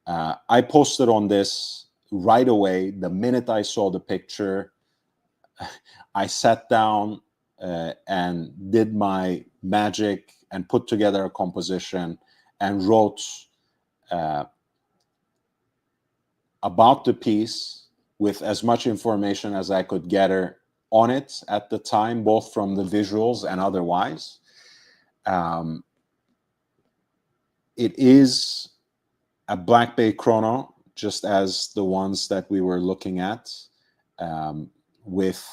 S1: I posted on this right away. The minute I saw the picture, I sat down and did my magic and put together a composition and wrote about the piece with as much information as I could gather on it at the time, both from the visuals and otherwise. It is a Black Bay Chrono, just as the ones that we were looking at, with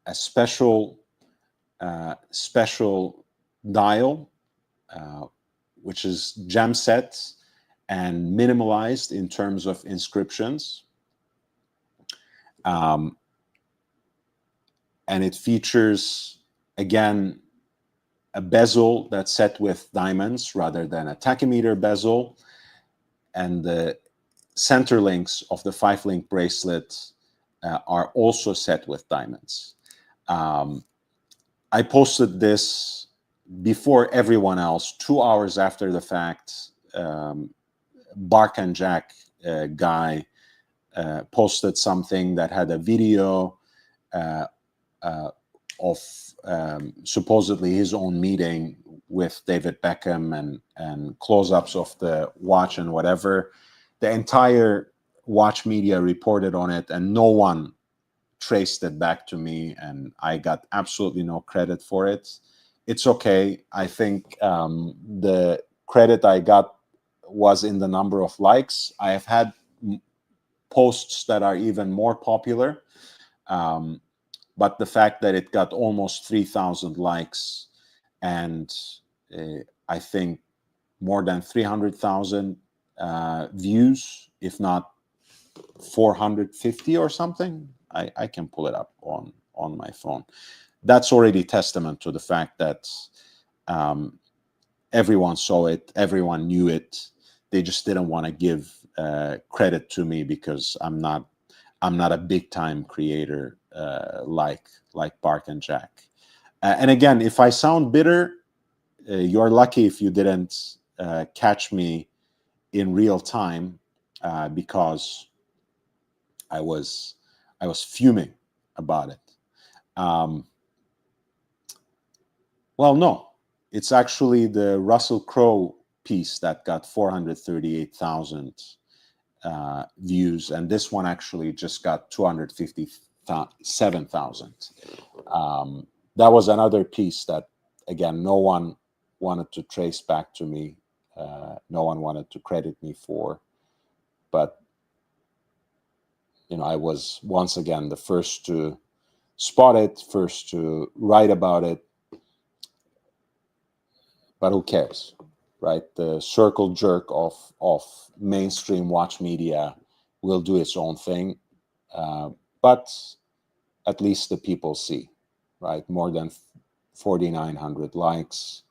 S1: a special dial, which is gem set and minimalized in terms of inscriptions. And it features, again, a bezel that's set with diamonds rather than a tachymeter bezel. And the center links of the 5-link bracelet are also set with diamonds. I posted this before everyone else, 2 hours after the fact. Bark and Jack guy posted something that had a video of supposedly his own meeting with David Beckham and close-ups of the watch and whatever. The entire watch media reported on it, and no one traced it back to me, and I got absolutely no credit for it. It's okay. I think the credit I got was in the number of likes. I have had posts that are even more popular, but the fact that it got almost 3,000 likes and I think more than 300,000 views, if not 450 or something, I can pull it up on my phone. That's already testament to the fact that everyone saw it, everyone knew it. They just didn't want to give credit to me because I'm not a big time creator like Bark and Jack. And again, if I sound bitter, you're lucky if you didn't catch me in real time because I was I was fuming about it. Well, no, it's actually the Russell Crowe piece that got 438,000 views, and this one actually just got 257,000. That was another piece that, again, no one wanted to trace back to me. No one wanted to credit me for, but I was once again the first to spot it, first to write about it. But who cares, right? The circle jerk of mainstream watch media will do its own thing, but at least the people see, right? More than 4,900 likes.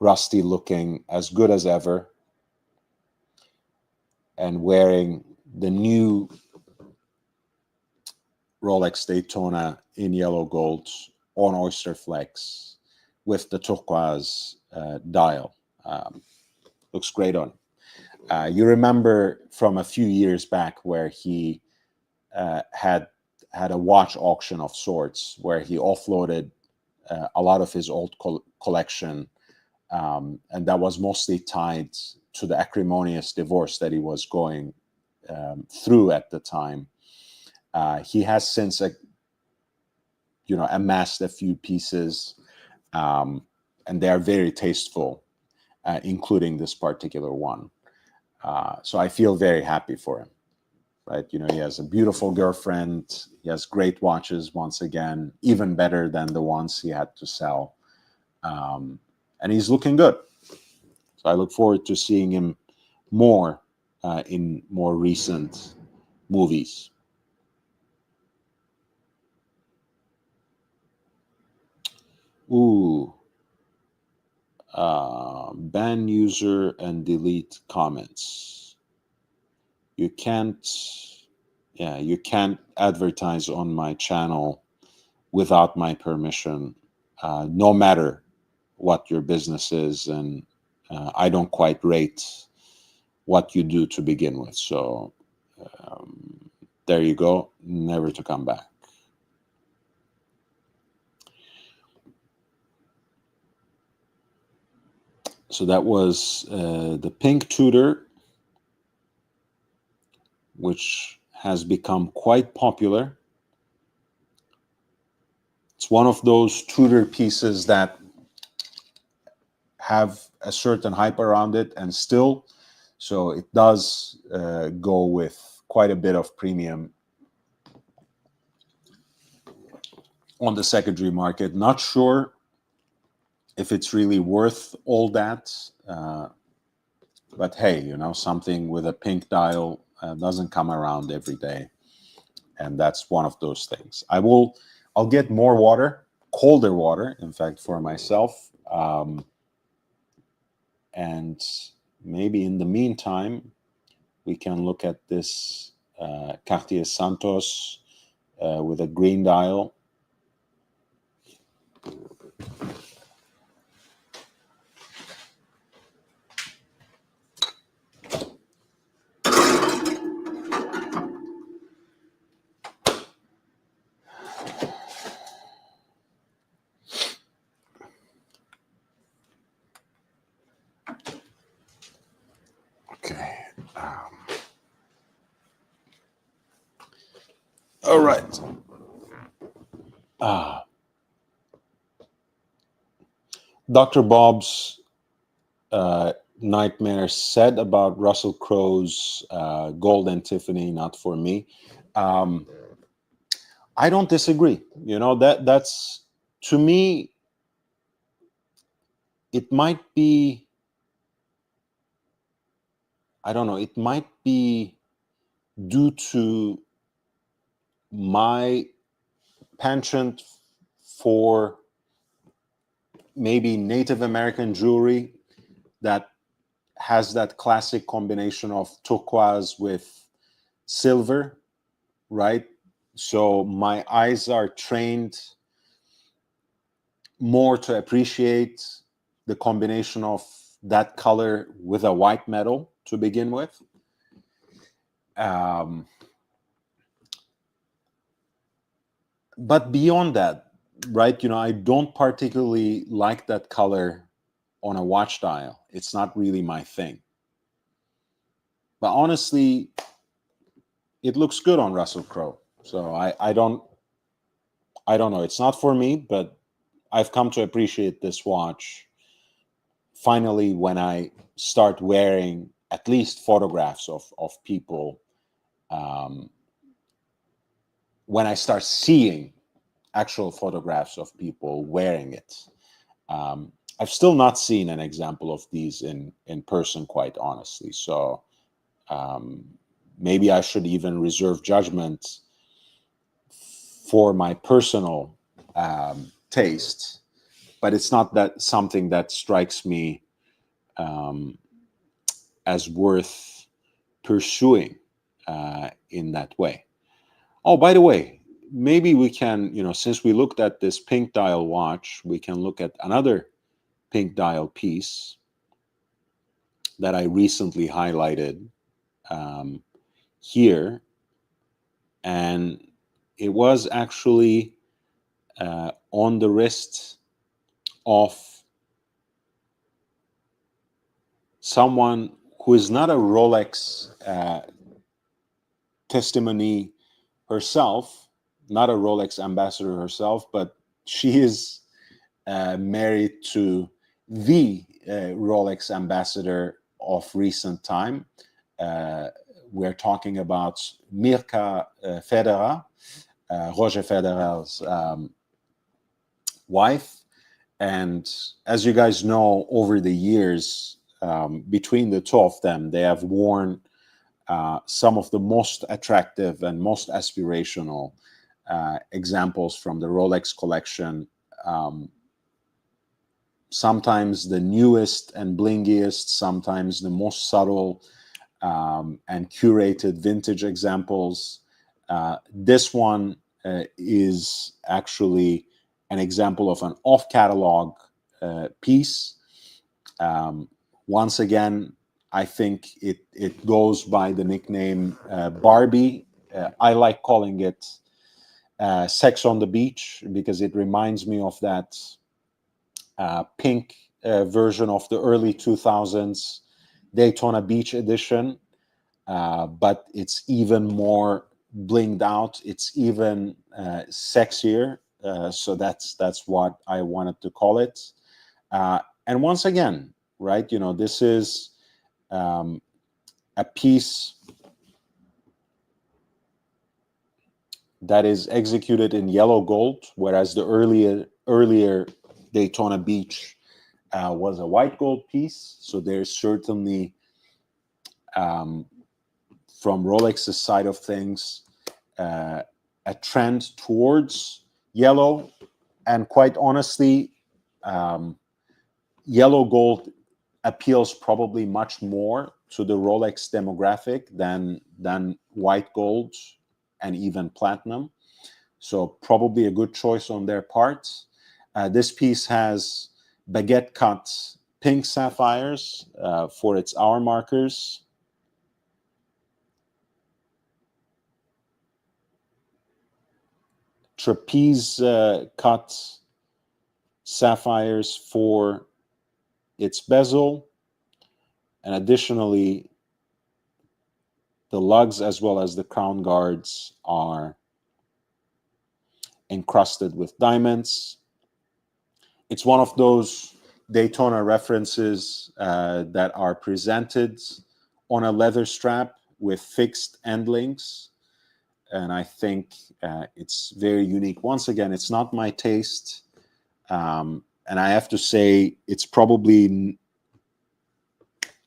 S1: Rusty looking as good as ever, and wearing the new Rolex Daytona in yellow gold on Oyster Flex with the turquoise dial. Looks great on. You remember from a few years back where he had a watch auction of sorts where he offloaded a lot of his old collection, and that was mostly tied to the acrimonious divorce that he was going through at the time. He has since amassed a few pieces, and they are very tasteful, including this particular one. So I feel very happy for him, right? He has a beautiful girlfriend. He has great watches, once again, even better than the ones he had to sell. And he's looking good. So I look forward to seeing him more in more recent movies. Ooh. Ban user and delete comments. You can't advertise on my channel without my permission, no matter what your business is, and I don't quite rate what you do to begin with. So there you go, never to come back. So that was the Pink Tudor, which has become quite popular. It's one of those Tudor pieces that have a certain hype around it, and still, so it does go with quite a bit of premium on the secondary market. Not sure if it's really worth all that, but hey, something with a pink dial doesn't come around every day, and that's one of those things. I'll get more water, colder water, in fact, for myself, and maybe in the meantime we can look at this Cartier Santos with a green dial. Okay. All right. Dr. Bob's nightmare said about Russell Crowe's Gold and Tiffany, not for me. I don't disagree. That's, to me, it might be, I don't know, it might be due to my penchant for maybe Native American jewelry that has that classic combination of turquoise with silver, right? So my eyes are trained more to appreciate the combination of that color with a white metal to begin with. But beyond that, right, I don't particularly like that color on a watch dial. It's not really my thing. But honestly, it looks good on Russell Crowe. So I don't know. It's not for me, but I've come to appreciate this watch finally when I start wearing at least photographs of people, um, when I start seeing actual photographs of people wearing it. I've still not seen an example of these in person, quite honestly. So um, maybe I should even reserve judgment for my personal taste, but it's not that something that strikes me um, as worth pursuing in that way. Oh, by the way, maybe we can, since we looked at this pink dial watch, we can look at another pink dial piece that I recently highlighted um, here. And it was actually on the wrist of someone who is not a Rolex testimony herself, not a Rolex ambassador herself, but she is married to the Rolex ambassador of recent time. Uh, we're talking about Mirka Federer, Roger Federer's wife. And as you guys know, over the years, between the two of them, they have worn some of the most attractive and most aspirational examples from the Rolex collection. Sometimes the newest and blingiest, sometimes the most subtle and curated vintage examples. This one is actually an example of an off-catalog piece. Um, Once again, I think it goes by the nickname Barbie. I like calling it Sex on the Beach because it reminds me of that pink version of the early 2000s Daytona Beach edition, but it's even more blinged out. It's even sexier. So that's what I wanted to call it. And once again, right, this is a piece that is executed in yellow gold, whereas the earlier Daytona Beach was a white gold piece. So there's certainly, from Rolex's side of things, a trend towards yellow. And quite honestly, yellow gold appeals probably much more to the Rolex demographic than white gold and even platinum. So probably a good choice on their part. This piece has baguette cut pink sapphires for its hour markers. Trapeze cut sapphires for its bezel. And additionally, the lugs as well as the crown guards are encrusted with diamonds. It's one of those Daytona references that are presented on a leather strap with fixed end links. And I think it's very unique. Once again, it's not my taste. And I have to say, it's probably,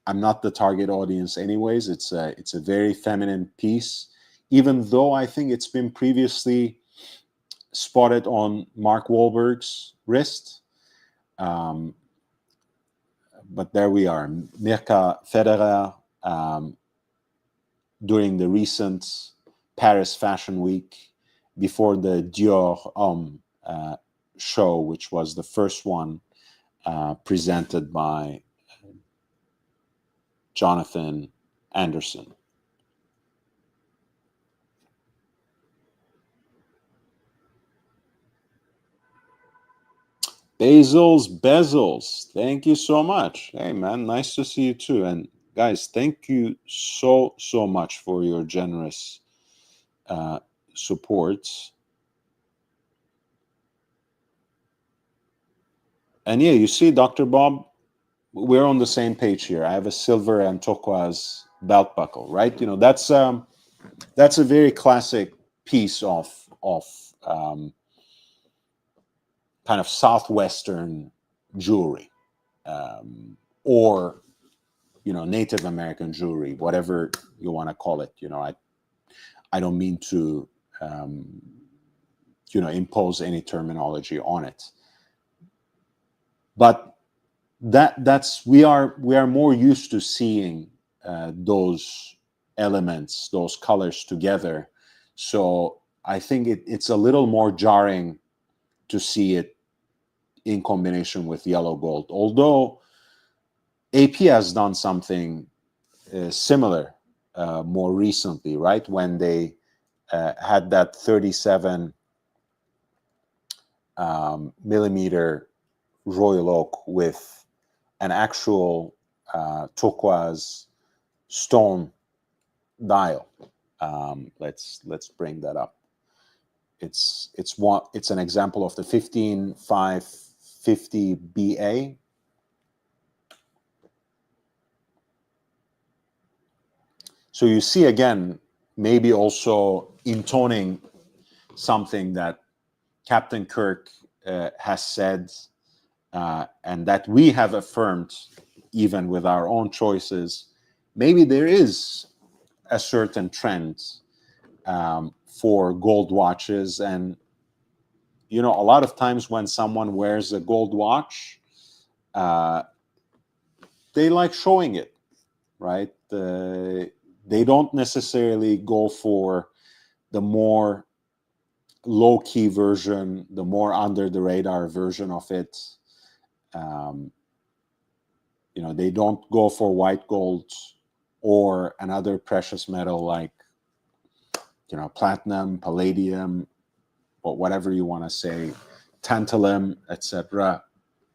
S1: I'm not the target audience anyways. It's a very feminine piece, even though I think it's been previously spotted on Mark Wahlberg's wrist. But there we are, Mirka Federer, during the recent Paris Fashion Week, before the Dior Homme show, which was the first one presented by Jonathan Anderson. Bezels, thank you so much. Hey man, nice to see you too. And guys, thank you so much for your generous support. And yeah, you see, Dr. Bob, we're on the same page here. I have a silver and turquoise belt buckle, right? You know, that's a very classic piece of um, kind of southwestern jewelry, or Native American jewelry, whatever you want to call it. I don't mean to impose any terminology on it, but that's we are more used to seeing those elements, those colors together. So I think it's a little more jarring to see it in combination with yellow gold, although AP has done something similar more recently, right? When they had that 37 millimeter royal oak with an actual turquoise stone dial. Let's bring that up. It's an example of the 15550 BA. So you see again, maybe also intoning something that Captain Kirk has said, and that we have affirmed even with our own choices. Maybe there is a certain trend for gold watches, and a lot of times when someone wears a gold watch, they like showing it, right? They don't necessarily go for the more low-key version, the more under the radar version of it. They don't go for white gold or another precious metal like platinum, palladium, or whatever you want to say, tantalum, etc.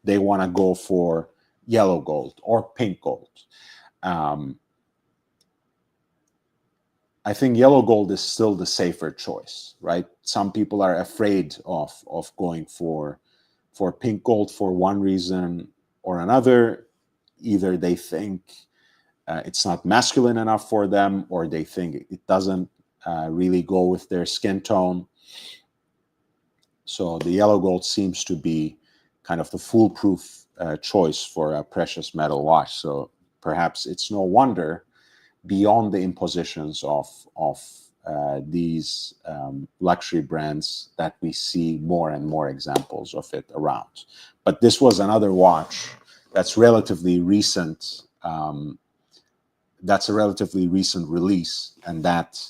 S1: They want to go for yellow gold or pink gold. I think yellow gold is still the safer choice, right? Some people are afraid of going for pink gold for one reason or another. Either they think it's not masculine enough for them, or they think it doesn't really go with their skin tone. So the yellow gold seems to be kind of the foolproof choice for a precious metal watch. So perhaps it's no wonder, beyond the impositions of these luxury brands, that we see more and more examples of it around. But this was another watch that's relatively recent. That's a relatively recent release, and that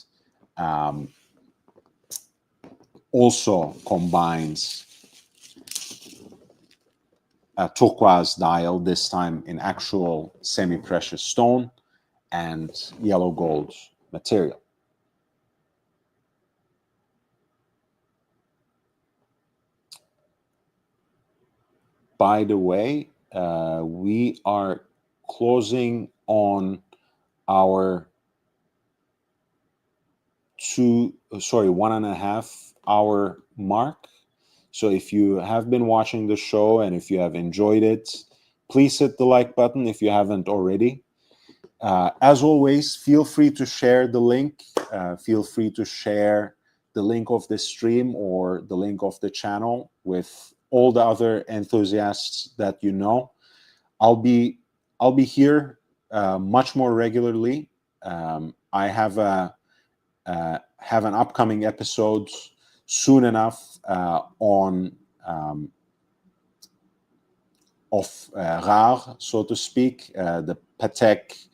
S1: also combines a turquoise dial, this time in actual semi-precious stone, and yellow gold material. By the way, we are closing on our 1.5 hour mark. So if you have been watching the show and if you have enjoyed it, please hit the like button if you haven't already. As always, feel free to share the link. Feel free to share the link of this stream or the link of the channel with all the other enthusiasts that you know. I'll be here much more regularly. I have an upcoming episode soon enough on of RAR, so to speak, the Patek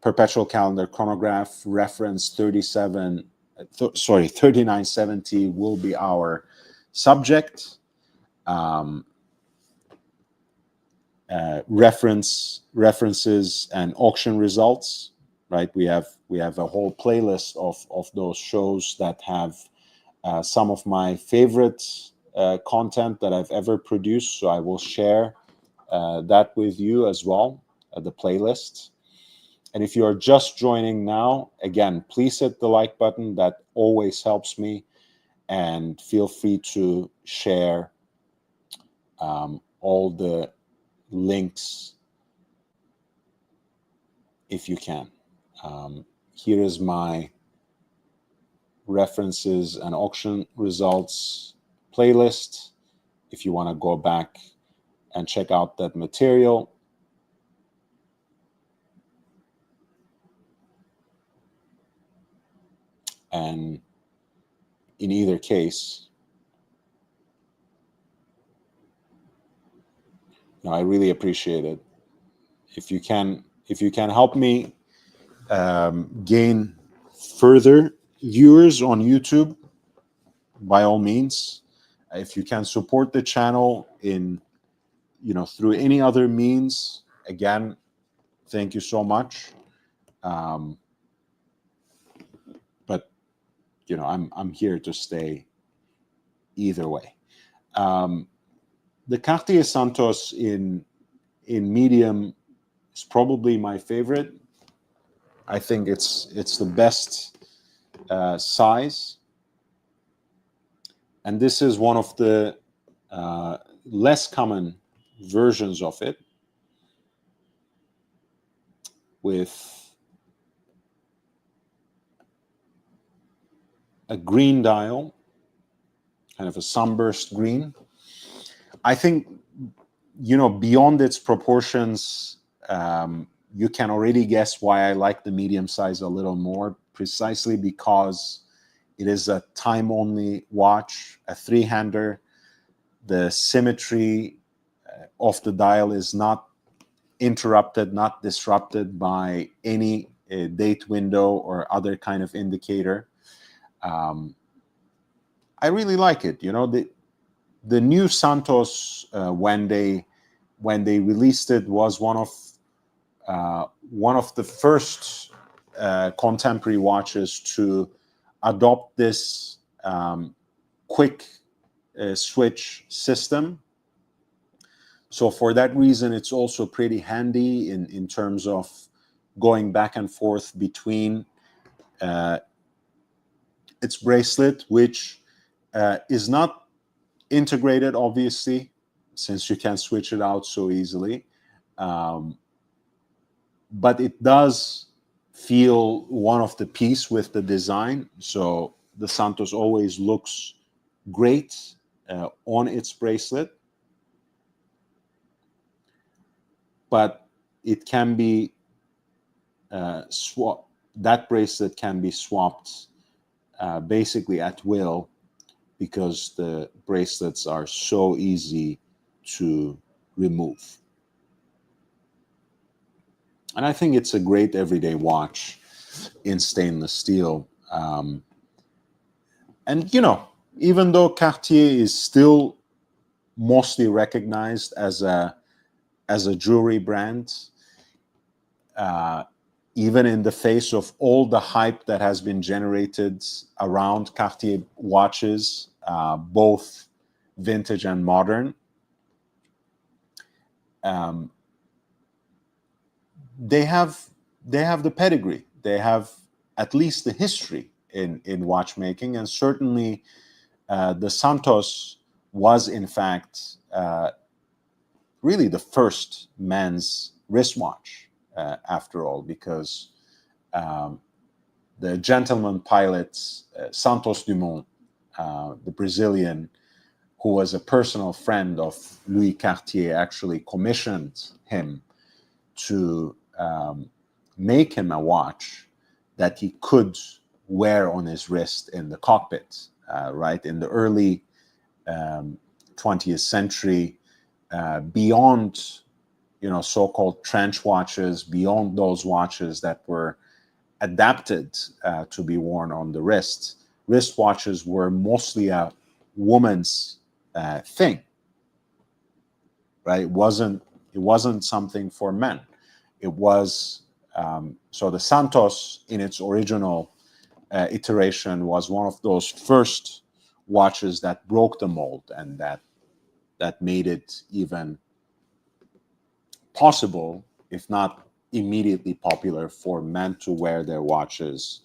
S1: perpetual calendar chronograph reference 3970 will be our subject. References and auction results, right? We have a whole playlist of those shows that have some of my favorite content that I've ever produced, so I will share that with you as well, the playlist. And if you are just joining now, again, please hit the like button. That always helps me. And feel free to share all the links if you can. Here is my references and auction results playlist. If you want to go back and check out that material. And in either case, I really appreciate it. If you can help me gain further viewers on YouTube, by all means. If you can support the channel in, through any other means, again, thank you so much. But I'm here to stay either way. The Cartier Santos in medium is probably my favorite. I think it's the best size, and this is one of the less common versions of it, with a green dial, kind of a sunburst green. I think, beyond its proportions, you can already guess why I like the medium size a little more, precisely because it is a time-only watch, a three-hander. The symmetry of the dial is not interrupted, not disrupted by any date window or other kind of indicator. I really like it. The new Santos, when they released it, was one of the first contemporary watches to adopt this quick switch system. So for that reason, it's also pretty handy in terms of going back and forth between its bracelet, which is not integrated, obviously, since you can switch it out so easily. But it does feel one of the piece with the design. So the Santos always looks great on its bracelet. But it can be swapped. That bracelet can be swapped basically at will, because the bracelets are so easy to remove. And I think it's a great everyday watch in stainless steel. And, even though Cartier is still mostly recognized as a jewelry brand, even in the face of all the hype that has been generated around Cartier watches, both vintage and modern, they have the pedigree. They have at least the history in watchmaking, and certainly the Santos was, in fact, really the first men's wristwatch, after all, because the gentleman pilot Santos Dumont, the Brazilian, who was a personal friend of Louis Cartier, actually commissioned him to make him a watch that he could wear on his wrist in the cockpit, right? In the early 20th century, beyond, so-called trench watches, beyond those watches that were adapted to be worn on the wrist, wristwatches were mostly a woman's thing, right? It wasn't something for men. It was, so the Santos in its original iteration was one of those first watches that broke the mold and that made it even possible, if not immediately popular, for men to wear their watches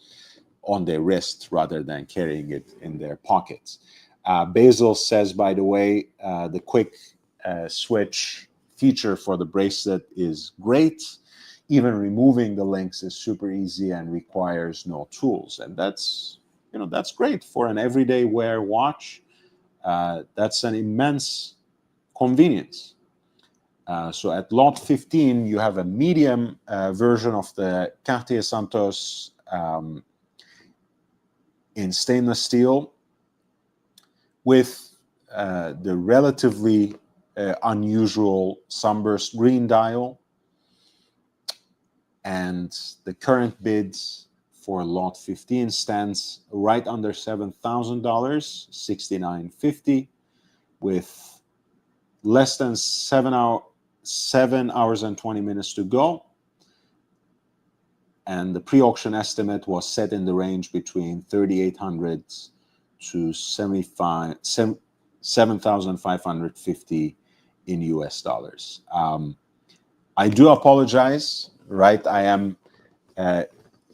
S1: on their wrist rather than carrying it in their pockets. Basil says, by the way, the quick switch feature for the bracelet is great. Even removing the links is super easy and requires no tools. And that's great for an everyday wear watch. That's an immense convenience. So at lot 15, you have a medium version of the Cartier Santos in stainless steel with the relatively unusual sunburst green dial. And the current bids for lot 15 stands right under $7,000, $6,950, with less than 7 hours and 20 minutes to go. And the pre-auction estimate was set in the range between 3,800 to 7,550 in US dollars. I do apologize, right? I am,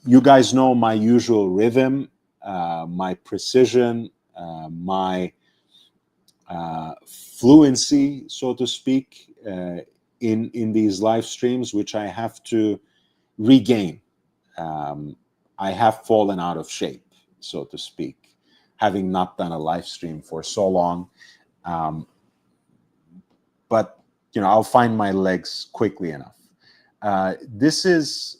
S1: you guys know my usual rhythm, my precision, my fluency, so to speak, in these live streams, which I have to regain. I have fallen out of shape, so to speak, having not done a live stream for so long. But I'll find my legs quickly enough. This is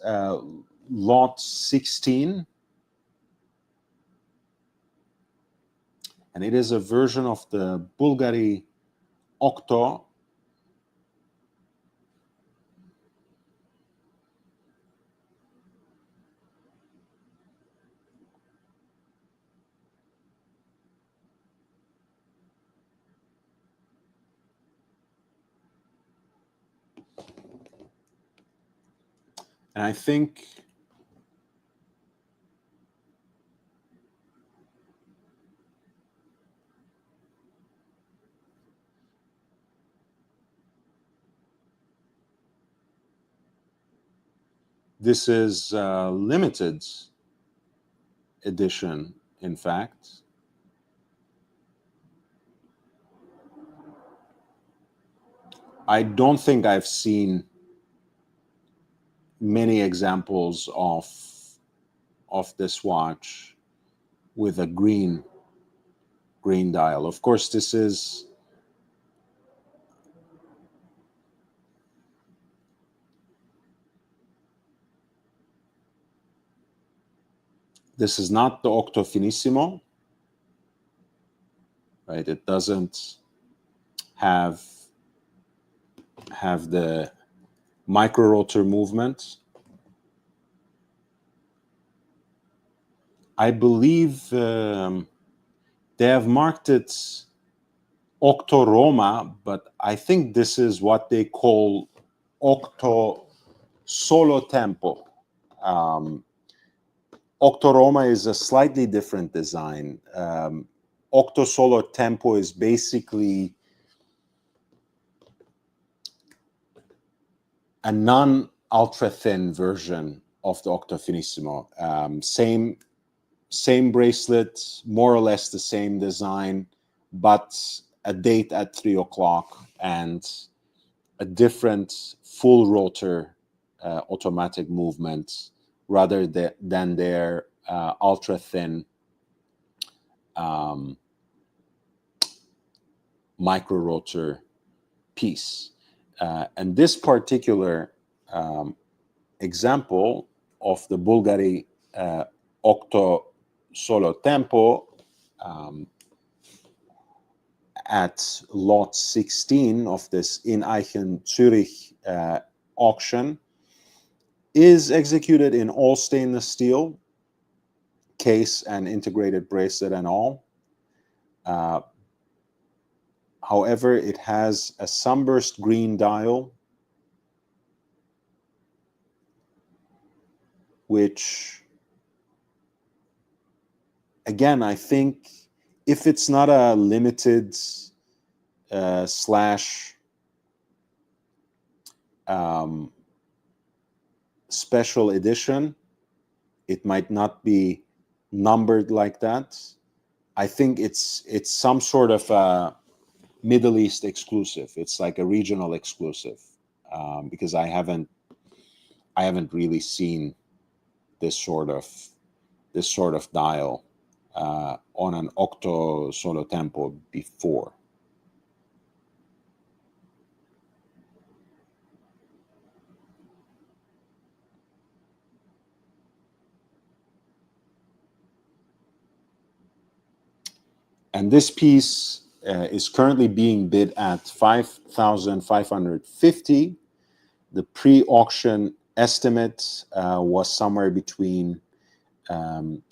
S1: lot 16, and it is a version of the Bulgari Octo. And I think this is a limited edition, in fact. I don't think I've seen many examples of this watch with a green dial. Of course, this is not the Octo Finissimo, right? It doesn't have the micro rotor movement. I believe they have marked it Octo Roma, but I think this is what they call Octo Solo Tempo. Octo Roma is a slightly different design. Octo Solo Tempo is basically a non-ultra thin version of the Octo Finissimo. Same bracelet, more or less the same design, but a date at 3 o'clock and a different full rotor automatic movement rather than their ultra thin micro rotor piece. And this particular example of the Bulgari Octo Solo Tempo at lot 16 of this in Eichen Zurich auction is executed in all stainless steel, case and integrated bracelet and all. However, it has a sunburst green dial, which, again, I think if it's not a limited slash special edition, it might not be numbered like that. I think it's some sort of a Middle East exclusive. It's like a regional exclusive, because I haven't really seen this sort of dial on an Octo Solo Tempo before. And this piece is currently being bid at 5,550. The pre-auction estimate was somewhere between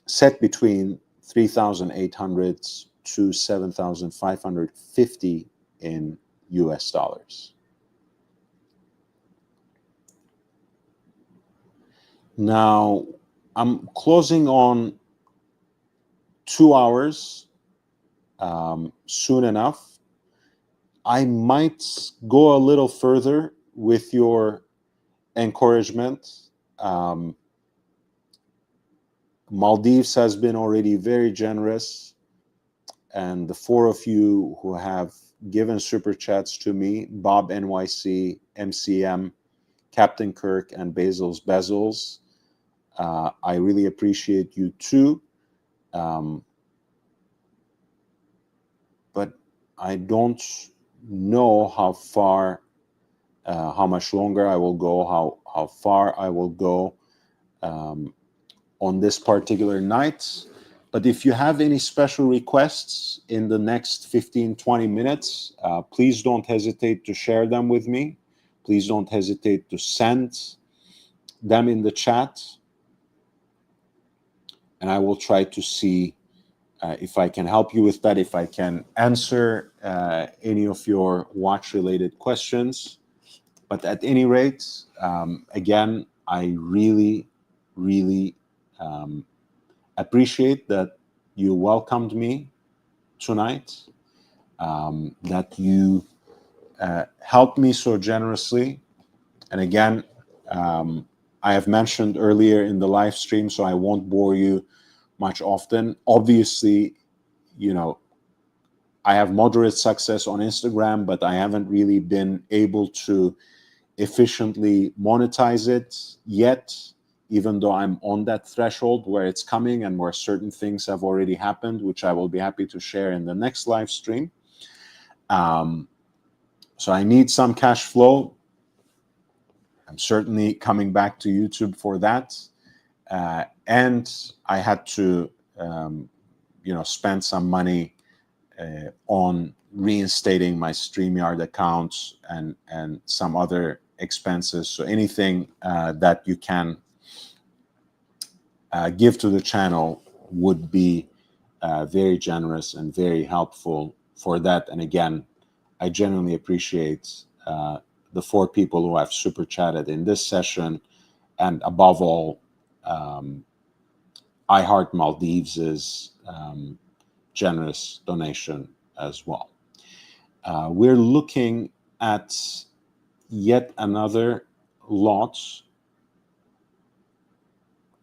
S1: set between 3,800 to 7,550 in US dollars. Now, I'm closing on 2 hours soon enough. I might go a little further with your encouragement. Maldives has been already very generous, and the 4 of you who have given super chats to me, Bob NYC, MCM, Captain Kirk, and Basil's Bezels, I really appreciate you too. But I don't know how far, how much longer I will go, how far I will go on this particular night. But if you have any special requests in the next 15-20 minutes, please don't hesitate to share them with me. Please don't hesitate to send them in the chat, and I will try to see if I can help you with that, if I can answer any of your watch-related questions. But at any rate, again, I really, really appreciate that you welcomed me tonight, that you helped me so generously. And again, I have mentioned earlier in the live stream, so I won't bore you much often. Obviously, you know, I have moderate success on Instagram, but I haven't really been able to efficiently monetize it yet, even though I'm on that threshold where it's coming and where certain things have already happened, which I will be happy to share in the next live stream. So I need some cash flow. I'm certainly coming back to YouTube for that. And I had to, spend some money on reinstating my StreamYard accounts and some other expenses. So anything that you can give to the channel would be very generous and very helpful for that. And again, I genuinely appreciate the 4 people who have super chatted in this session, and above all, I Heart Maldives' generous donation as well. We're looking at yet another lot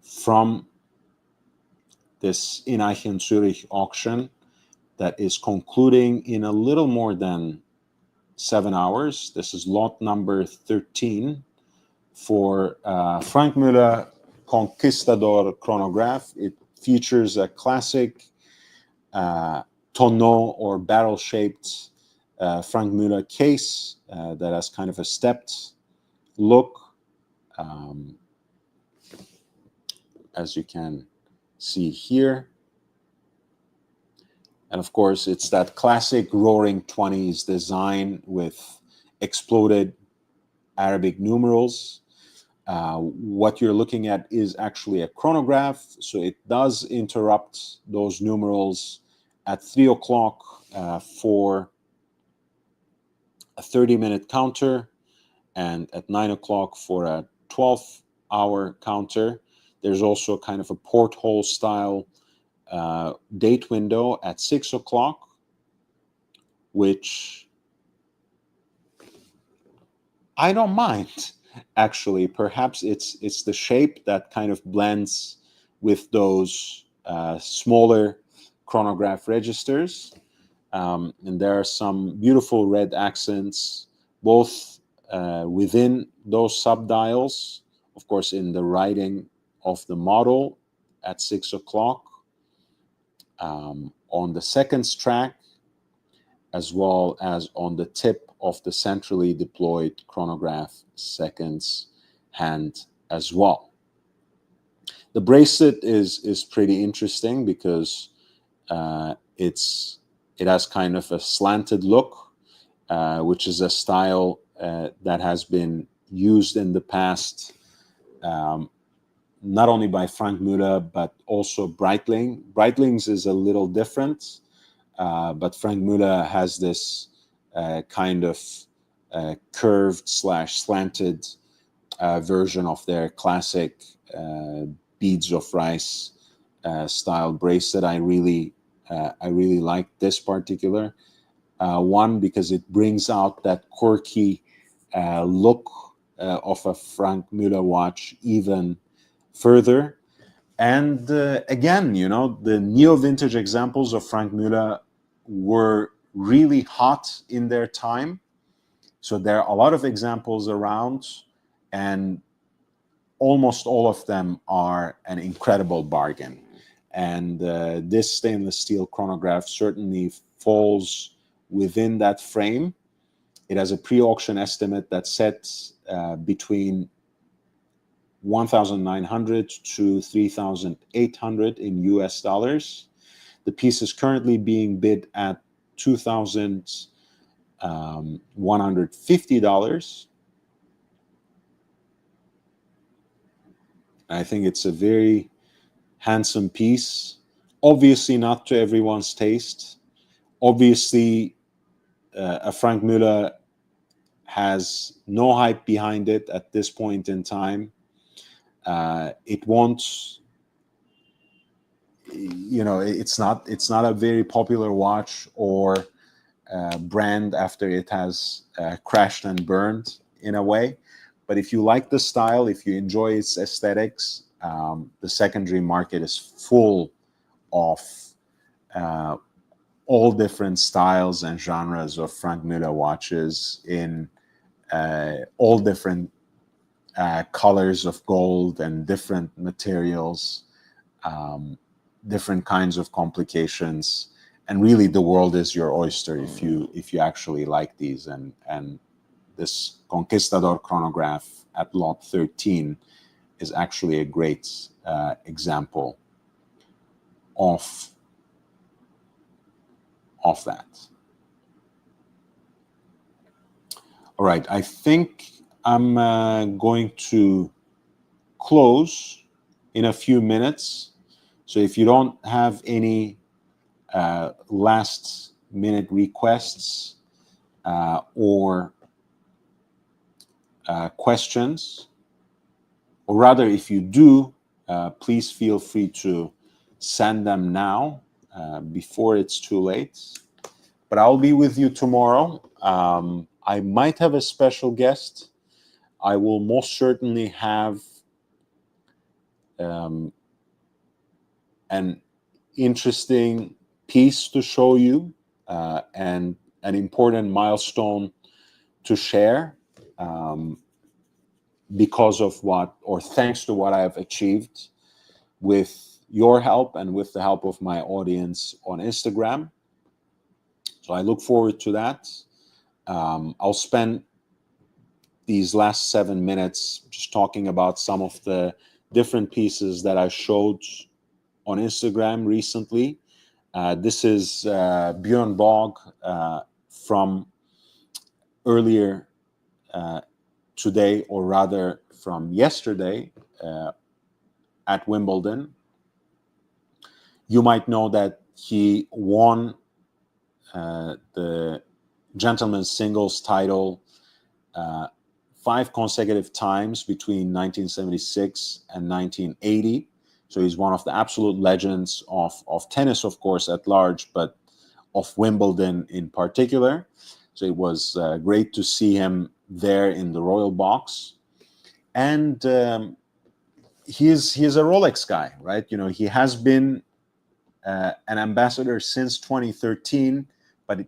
S1: from this Inaichen Zurich auction that is concluding in a little more than 7 hours. This is lot number 13 for Frank Müller Conquistador chronograph. It features a classic tonneau or barrel-shaped Frank Müller case that has kind of a stepped look, as you can see here. And of course, it's that classic Roaring 20s design with exploded Arabic numerals. What you're looking at is actually a chronograph, so it does interrupt those numerals at 3 o'clock for a 30-minute counter, and at 9 o'clock for a 12-hour counter. There's also kind of a porthole style date window at 6 o'clock, which I don't mind, actually. Perhaps it's the shape that kind of blends with those smaller chronograph registers. And there are some beautiful red accents, both within those subdials, of course, in the writing of the model at 6 o'clock, on the seconds track, as well as on the tip of the centrally deployed chronograph seconds hand as well. The bracelet is pretty interesting because it has kind of a slanted look, which is a style that has been used in the past, not only by Frank Muller, but also Breitling. Breitling's is a little different, but Frank Muller has this kind of curved / slanted version of their classic beads of rice style bracelet. I really like this particular one because it brings out that quirky look of a Frank Muller watch even further. And again, you know, the neo-vintage examples of Frank Muller were really hot in their time. So there are a lot of examples around, and almost all of them are an incredible bargain. And this stainless steel chronograph certainly falls within that frame. It has a pre-auction estimate that sets between 1,900 to 3,800 in US dollars. The piece is currently being bid at $2,150. I think it's a very handsome piece. Obviously not to everyone's taste. Obviously, a Frank Muller has no hype behind it at this point in time. It won't, you know, it's not a very popular watch or brand after it has crashed and burned in a way. But if you like the style, if you enjoy its aesthetics, the secondary market is full of all different styles and genres of Frank Muller watches in all different colors of gold and different materials, different kinds of complications. And really, the world is your oyster if you actually like these. And this Conquistador chronograph at lot 13 is actually a great example of that. All right, I think I'm going to close in a few minutes. So if you don't have any last minute requests or questions, or rather, if you do, please feel free to send them now before it's too late. But I'll be with you tomorrow. I might have a special guest. I will most certainly have an interesting piece to show you and an important milestone to share because of what, or thanks to what I have achieved with your help and with the help of my audience on Instagram. So I look forward to that. I'll spend these last 7 minutes just talking about some of the different pieces that I showed on Instagram recently. This is Björn Borg from earlier today, or rather from yesterday at Wimbledon. You might know that he won the gentlemen's singles title 5 consecutive times between 1976 and 1980. So he's one of the absolute legends of tennis, of course, at large, but of Wimbledon in particular. So it was great to see him there in the royal box. And he's a Rolex guy, right? You know, he has been an ambassador since 2013, but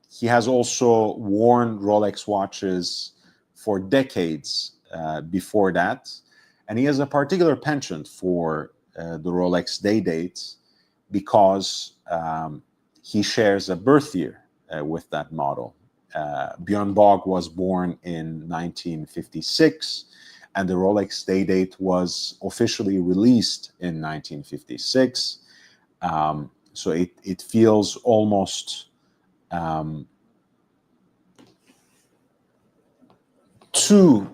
S1: he has also worn Rolex watches for decades before that. And he has a particular penchant for the Rolex day dates because he shares a birth year with that model. Björn Borg was born in 1956, and the Rolex day date was officially released in 1956. So it feels almost too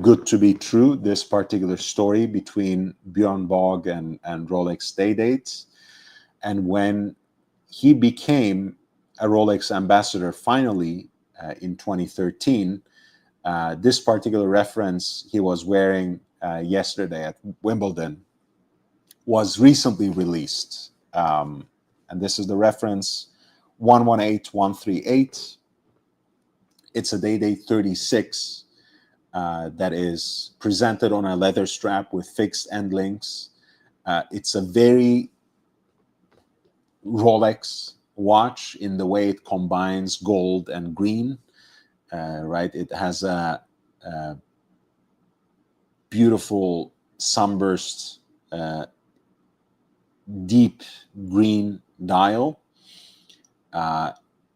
S1: good to be true, this particular story between Björn Borg and Rolex day dates. And when he became a Rolex ambassador finally in 2013, this particular reference he was wearing yesterday at Wimbledon was recently released. And this is the reference 118138. It's a day date 36 that is presented on a leather strap with fixed end links. It's a very Rolex watch in the way it combines gold and green, right? It has a beautiful sunburst, deep green dial.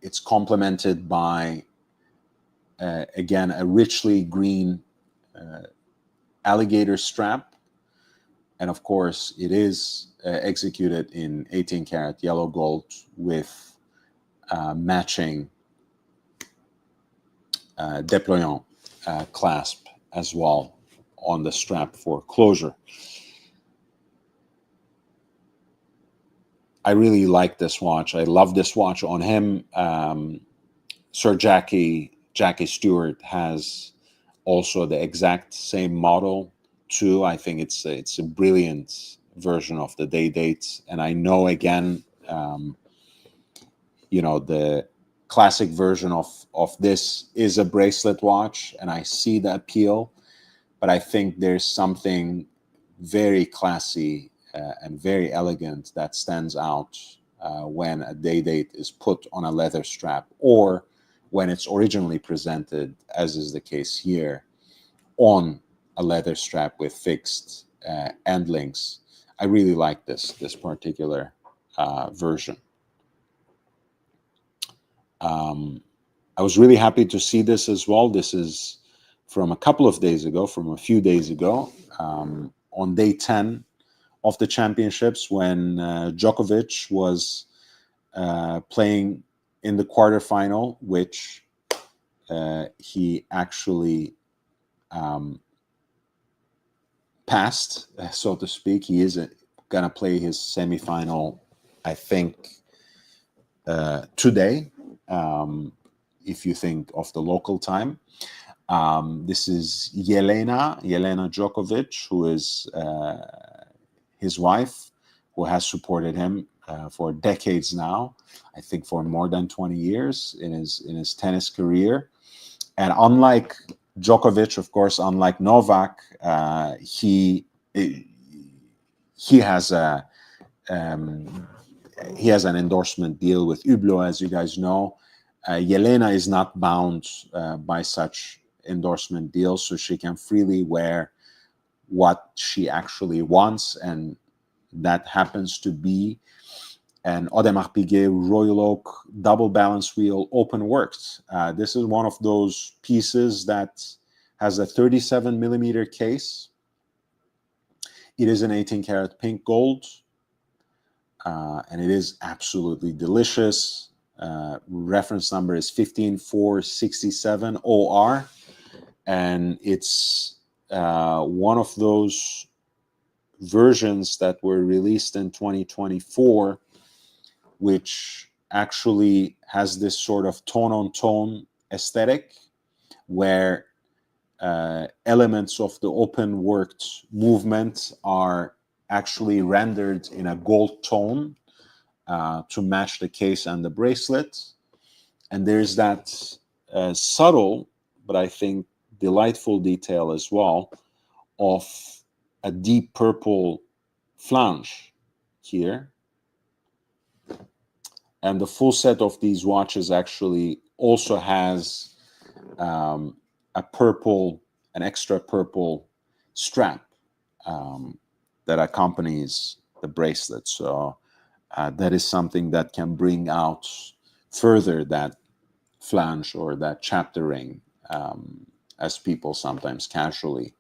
S1: It's complemented by, again, a richly green alligator strap. And of course, it is executed in 18 karat yellow gold with matching déployant clasp as well on the strap for closure. I really like this watch. I love this watch on him. Sir Jackie Stewart has also the exact same model too. I think it's a brilliant version of the day date. And I know, again, you know, the classic version of this is a bracelet watch, and I see the appeal, but I think there's something very classy and very elegant that stands out when a day date is put on a leather strap, or when it's originally presented, as is the case here, on a leather strap with fixed end links. I really like this particular version. I was really happy to see this as well. This is from a few days ago, on day 10 of the championships, when Djokovic was playing in the quarterfinal, which he actually passed, so to speak. He is gonna play his semifinal, I think, today, if you think of the local time. This is Jelena Djokovic, who is his wife, who has supported him for decades now. I think for more than 20 years in his tennis career. And unlike Djokovic, of course, unlike Novak, he has an endorsement deal with Hublot, as you guys know. Jelena is not bound by such endorsement deals, so she can freely wear what she actually wants, and that happens to be an Audemars Piguet Royal Oak double balance wheel open worked. This is one of those pieces that has a 37 millimeter case. It is an 18 karat pink gold, and it is absolutely delicious. Reference number is 15467 OR, and it's one of those versions that were released in 2024, which actually has this sort of tone-on-tone aesthetic, where elements of the open worked movement are actually rendered in a gold tone to match the case and the bracelet. And there's that subtle, but I think delightful detail as well of a deep purple flange here. And the full set of these watches actually also has a purple, an extra purple strap that accompanies the bracelet. So that is something that can bring out further that flange or that chapter ring, as people sometimes casually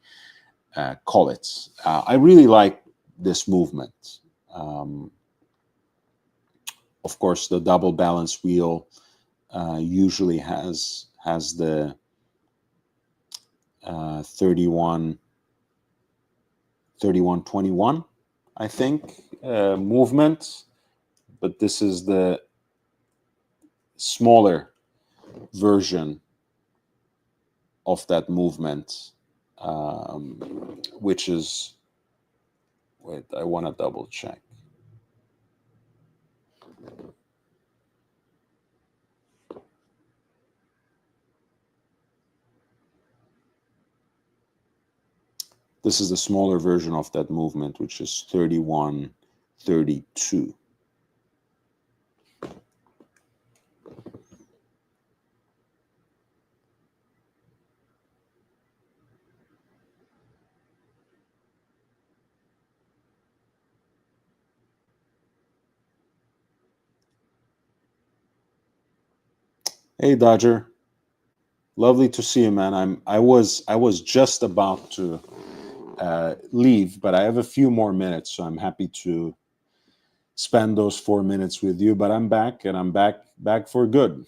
S1: call it. I really like this movement. Of course, the double balance wheel usually has the 31-21, I think, movement, but this is the smaller version of that movement, which is, wait, I want to double check. This is the smaller version of that movement, which is 31-32. Hey, Dodger. Lovely to see you, man. I was just about to leave, but I have a few more minutes, so I'm happy to spend those 4 minutes with you. But I'm back, and I'm back for good.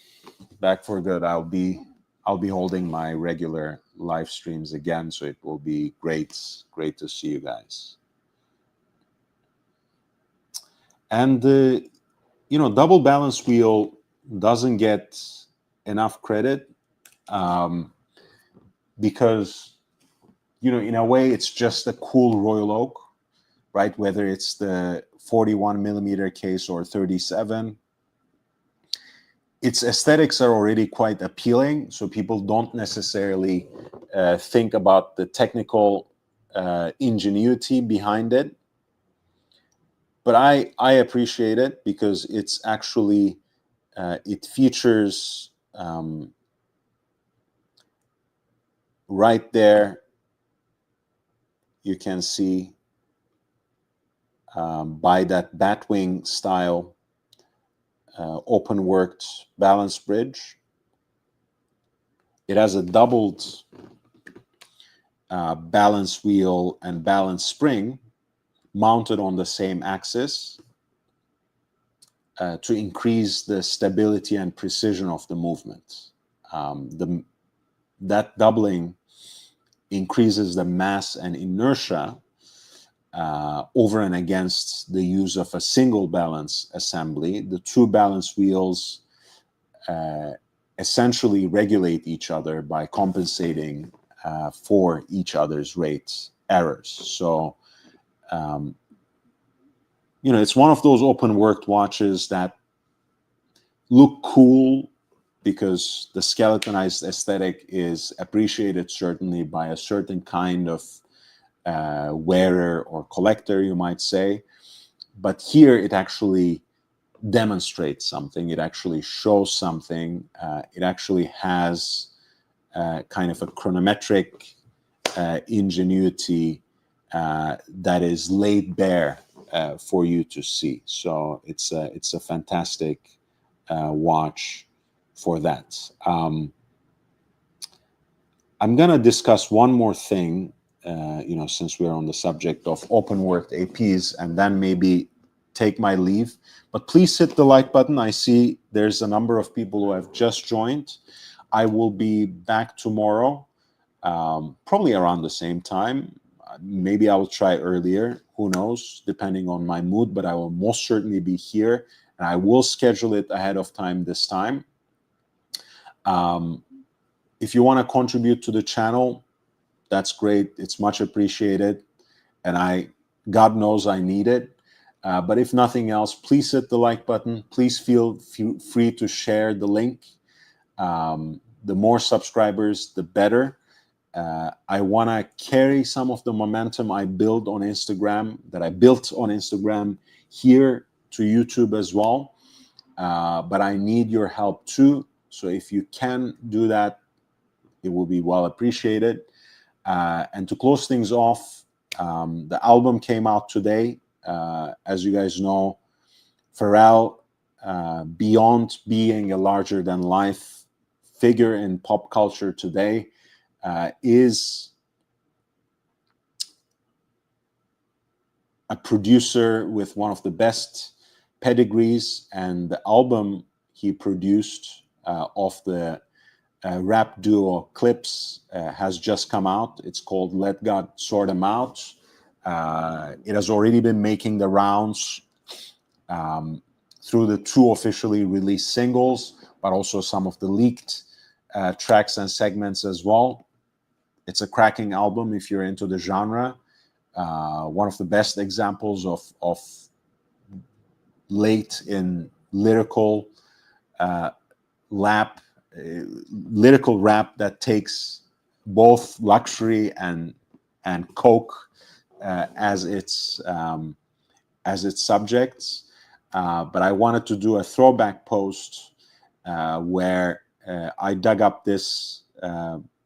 S1: Back for good. I'll be holding my regular live streams again, so it will be great to see you guys. And double balance wheel doesn't get enough credit because, in a way, it's just a cool Royal Oak, right? Whether it's the 41 millimeter case or 37, its aesthetics are already quite appealing, so people don't necessarily think about the technical ingenuity behind it. But I appreciate it because it's actually it features right there. You can see by that Batwing style open worked balance bridge. It has a doubled balance wheel and balance spring mounted on the same axis to increase the stability and precision of the movement. That doubling increases the mass and inertia over and against the use of a single balance assembly. The two balance wheels essentially regulate each other by compensating for each other's rate errors. So, it's one of those open worked watches that look cool because the skeletonized aesthetic is appreciated certainly by a certain kind of wearer or collector, you might say. But here it actually demonstrates something. It actually shows something. It actually has kind of a chronometric ingenuity that is laid bare for you to see. So it's a fantastic watch for that. I'm gonna discuss one more thing, since we're on the subject of open worked APs, and then maybe take my leave. But please hit the like button. I see there's a number of people who have just joined. I will be back tomorrow, probably around the same time. Maybe I will try earlier, who knows, depending on my mood, but I will most certainly be here, and I will schedule it ahead of time this time. If you want to contribute to the channel, that's great. It's much appreciated. And I God knows I need it. But if nothing else, please hit the like button. Please feel free to share the link. The more subscribers, the better. I want to carry some of the momentum I built on Instagram, here to YouTube as well. But I need your help too. So if you can do that, it will be well appreciated. And to close things off, the album came out today. As you guys know, Pharrell, beyond being a larger than life figure in pop culture today, is a producer with one of the best pedigrees, and the album he produced of the rap duo Clipse has just come out. It's called Let God Sort 'Em Out. It has already been making the rounds through the 2 officially released singles, but also some of the leaked tracks and segments as well. It's a cracking album if you're into the genre. One of the best examples of late in lyrical rap that takes both luxury and coke as its subjects. But I wanted to do a throwback post where I dug up this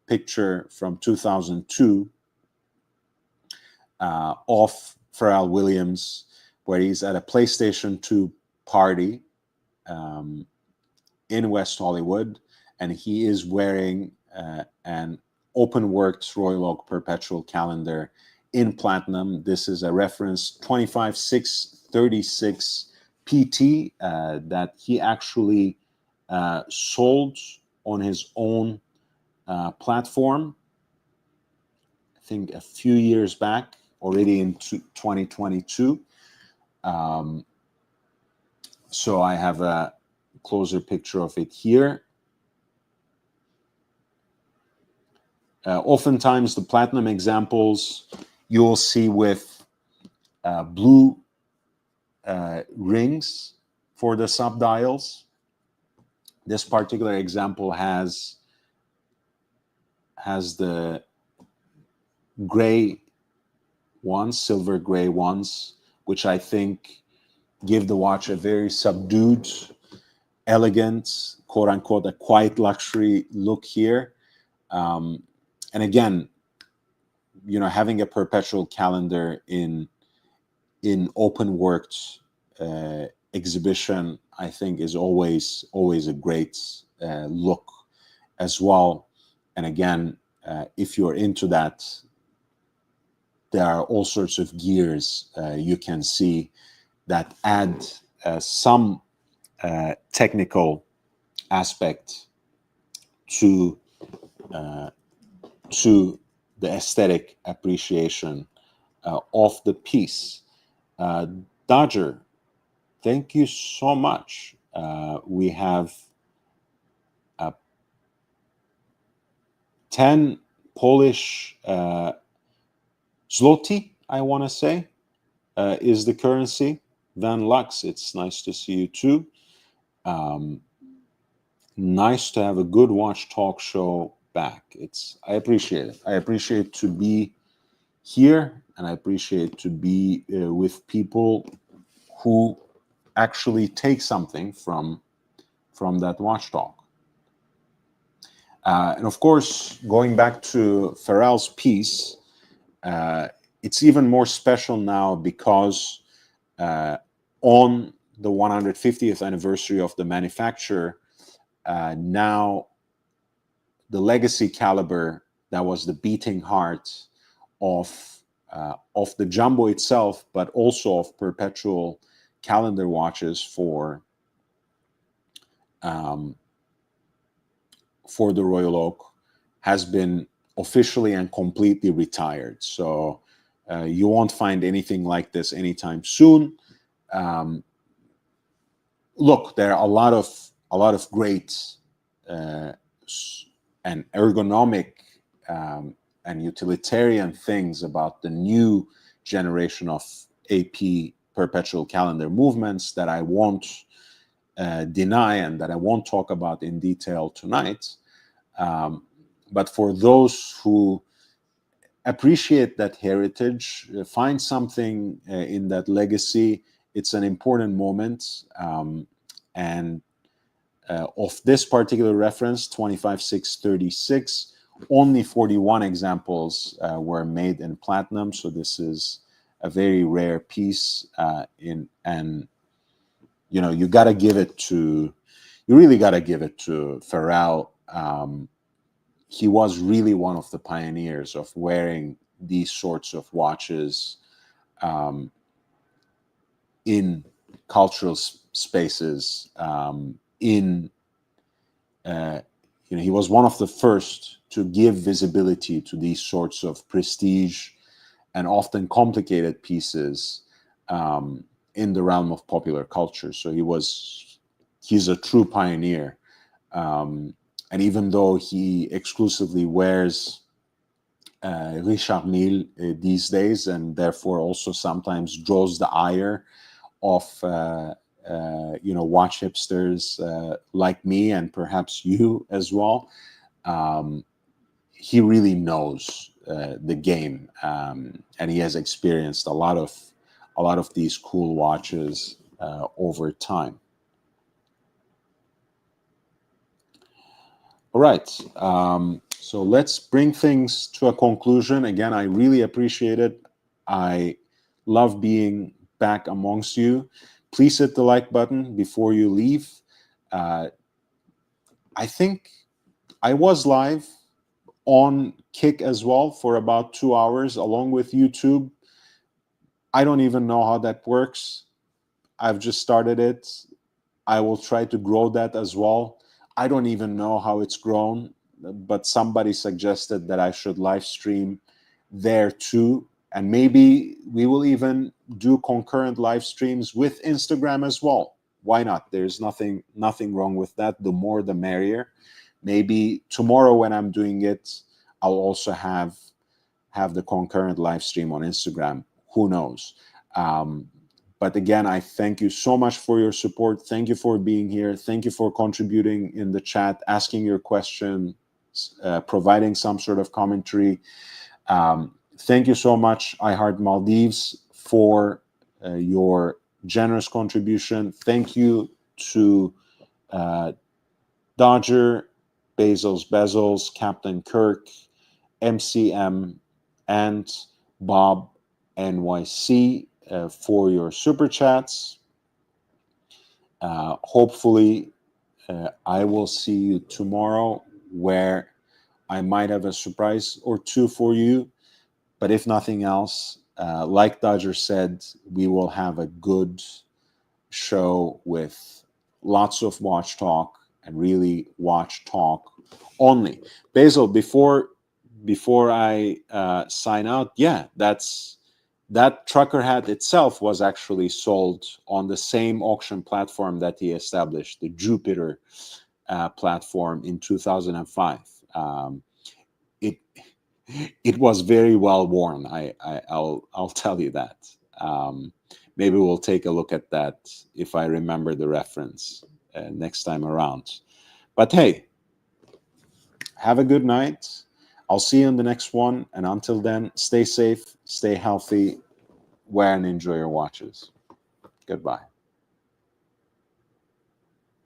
S1: picture from 2002 of Pharrell Williams, where he's at a PlayStation 2 party in West Hollywood, and he is wearing an OpenWorks Royal Oak Perpetual Calendar in platinum. This is a reference 25636 PT that he actually sold on his own platform, I think a few years back, already in 2022. So I have a closer picture of it here. Oftentimes the platinum examples you will see with blue rings for the subdials. This particular example has the gray ones, silver gray ones, which I think give the watch a very subdued, elegant, quote unquote, a quiet luxury look here. And again, having a perpetual calendar in OpenWorks exhibition, I think is always a great look as well. And again, if you're into that, there are all sorts of gears you can see that add some technical aspect to the aesthetic appreciation of the piece. Dodger, thank you so much. We have 10 Polish zloty, I want to say, is the currency. Van Lux, it's nice to see you too. Nice to have a good watch talk show back. I appreciate it. I appreciate to be here, and I appreciate to be with people who actually take something from that watch talk. And of course, going back to Pharrell's piece, it's even more special now because on the 150th anniversary of the manufacture, now the legacy caliber that was the beating heart of the Jumbo itself, but also of perpetual calendar watches for the Royal Oak, has been officially and completely retired. So you won't find anything like this anytime soon. Look, there are a lot of great and ergonomic and utilitarian things about the new generation of AP perpetual calendar movements that I won't deny and that I won't talk about in detail tonight. But for those who appreciate that heritage, find something in that legacy, it's an important moment. And of this particular reference, 25636, only 41 examples were made in platinum. So this is a very rare piece. And you know, you really got to give it to Farrell. He was really one of the pioneers of wearing these sorts of watches in cultural spaces. He was one of the first to give visibility to these sorts of prestige and often complicated pieces in the realm of popular culture. So he's a true pioneer. And even though he exclusively wears Richard Mille these days, and therefore also sometimes draws the ire of watch hipsters like me and perhaps you as well, he really knows the game, and he has experienced a lot of these cool watches over time. All right, so let's bring things to a conclusion. Again, I really appreciate it. I love being back amongst you. Please hit the like button before you leave. I think I was live on Kick as well for about 2 hours along with YouTube. I don't even know how that works. I've just started it. I will try to grow that as well. I don't even know how it's grown, but somebody suggested that I should live stream there too. And maybe we will even do concurrent live streams with Instagram as well. Why not? There's nothing wrong with that. The more, the merrier. Maybe tomorrow when I'm doing it, I'll also have the concurrent live stream on Instagram. Who knows? But again, I thank you so much for your support. Thank you for being here. Thank you for contributing in the chat, asking your questions, providing some sort of commentary. Thank you so much, I Heart Maldives, for your generous contribution. Thank you to Dodger, Bezos, Captain Kirk, MCM, and Bob NYC for your super chats. Hopefully, I will see you tomorrow, where I might have a surprise or two for you. But if nothing else, like Dodger said, we will have a good show with lots of watch talk, and really watch talk only. Basil, before I sign out, yeah, that trucker hat itself was actually sold on the same auction platform that he established, the Jupiter platform, in 2005. It was very well worn. I'll tell you that. Maybe we'll take a look at that if I remember the reference next time around. But hey, have a good night. I'll see you in the next one. And until then, stay safe, stay healthy, wear and enjoy your watches. Goodbye.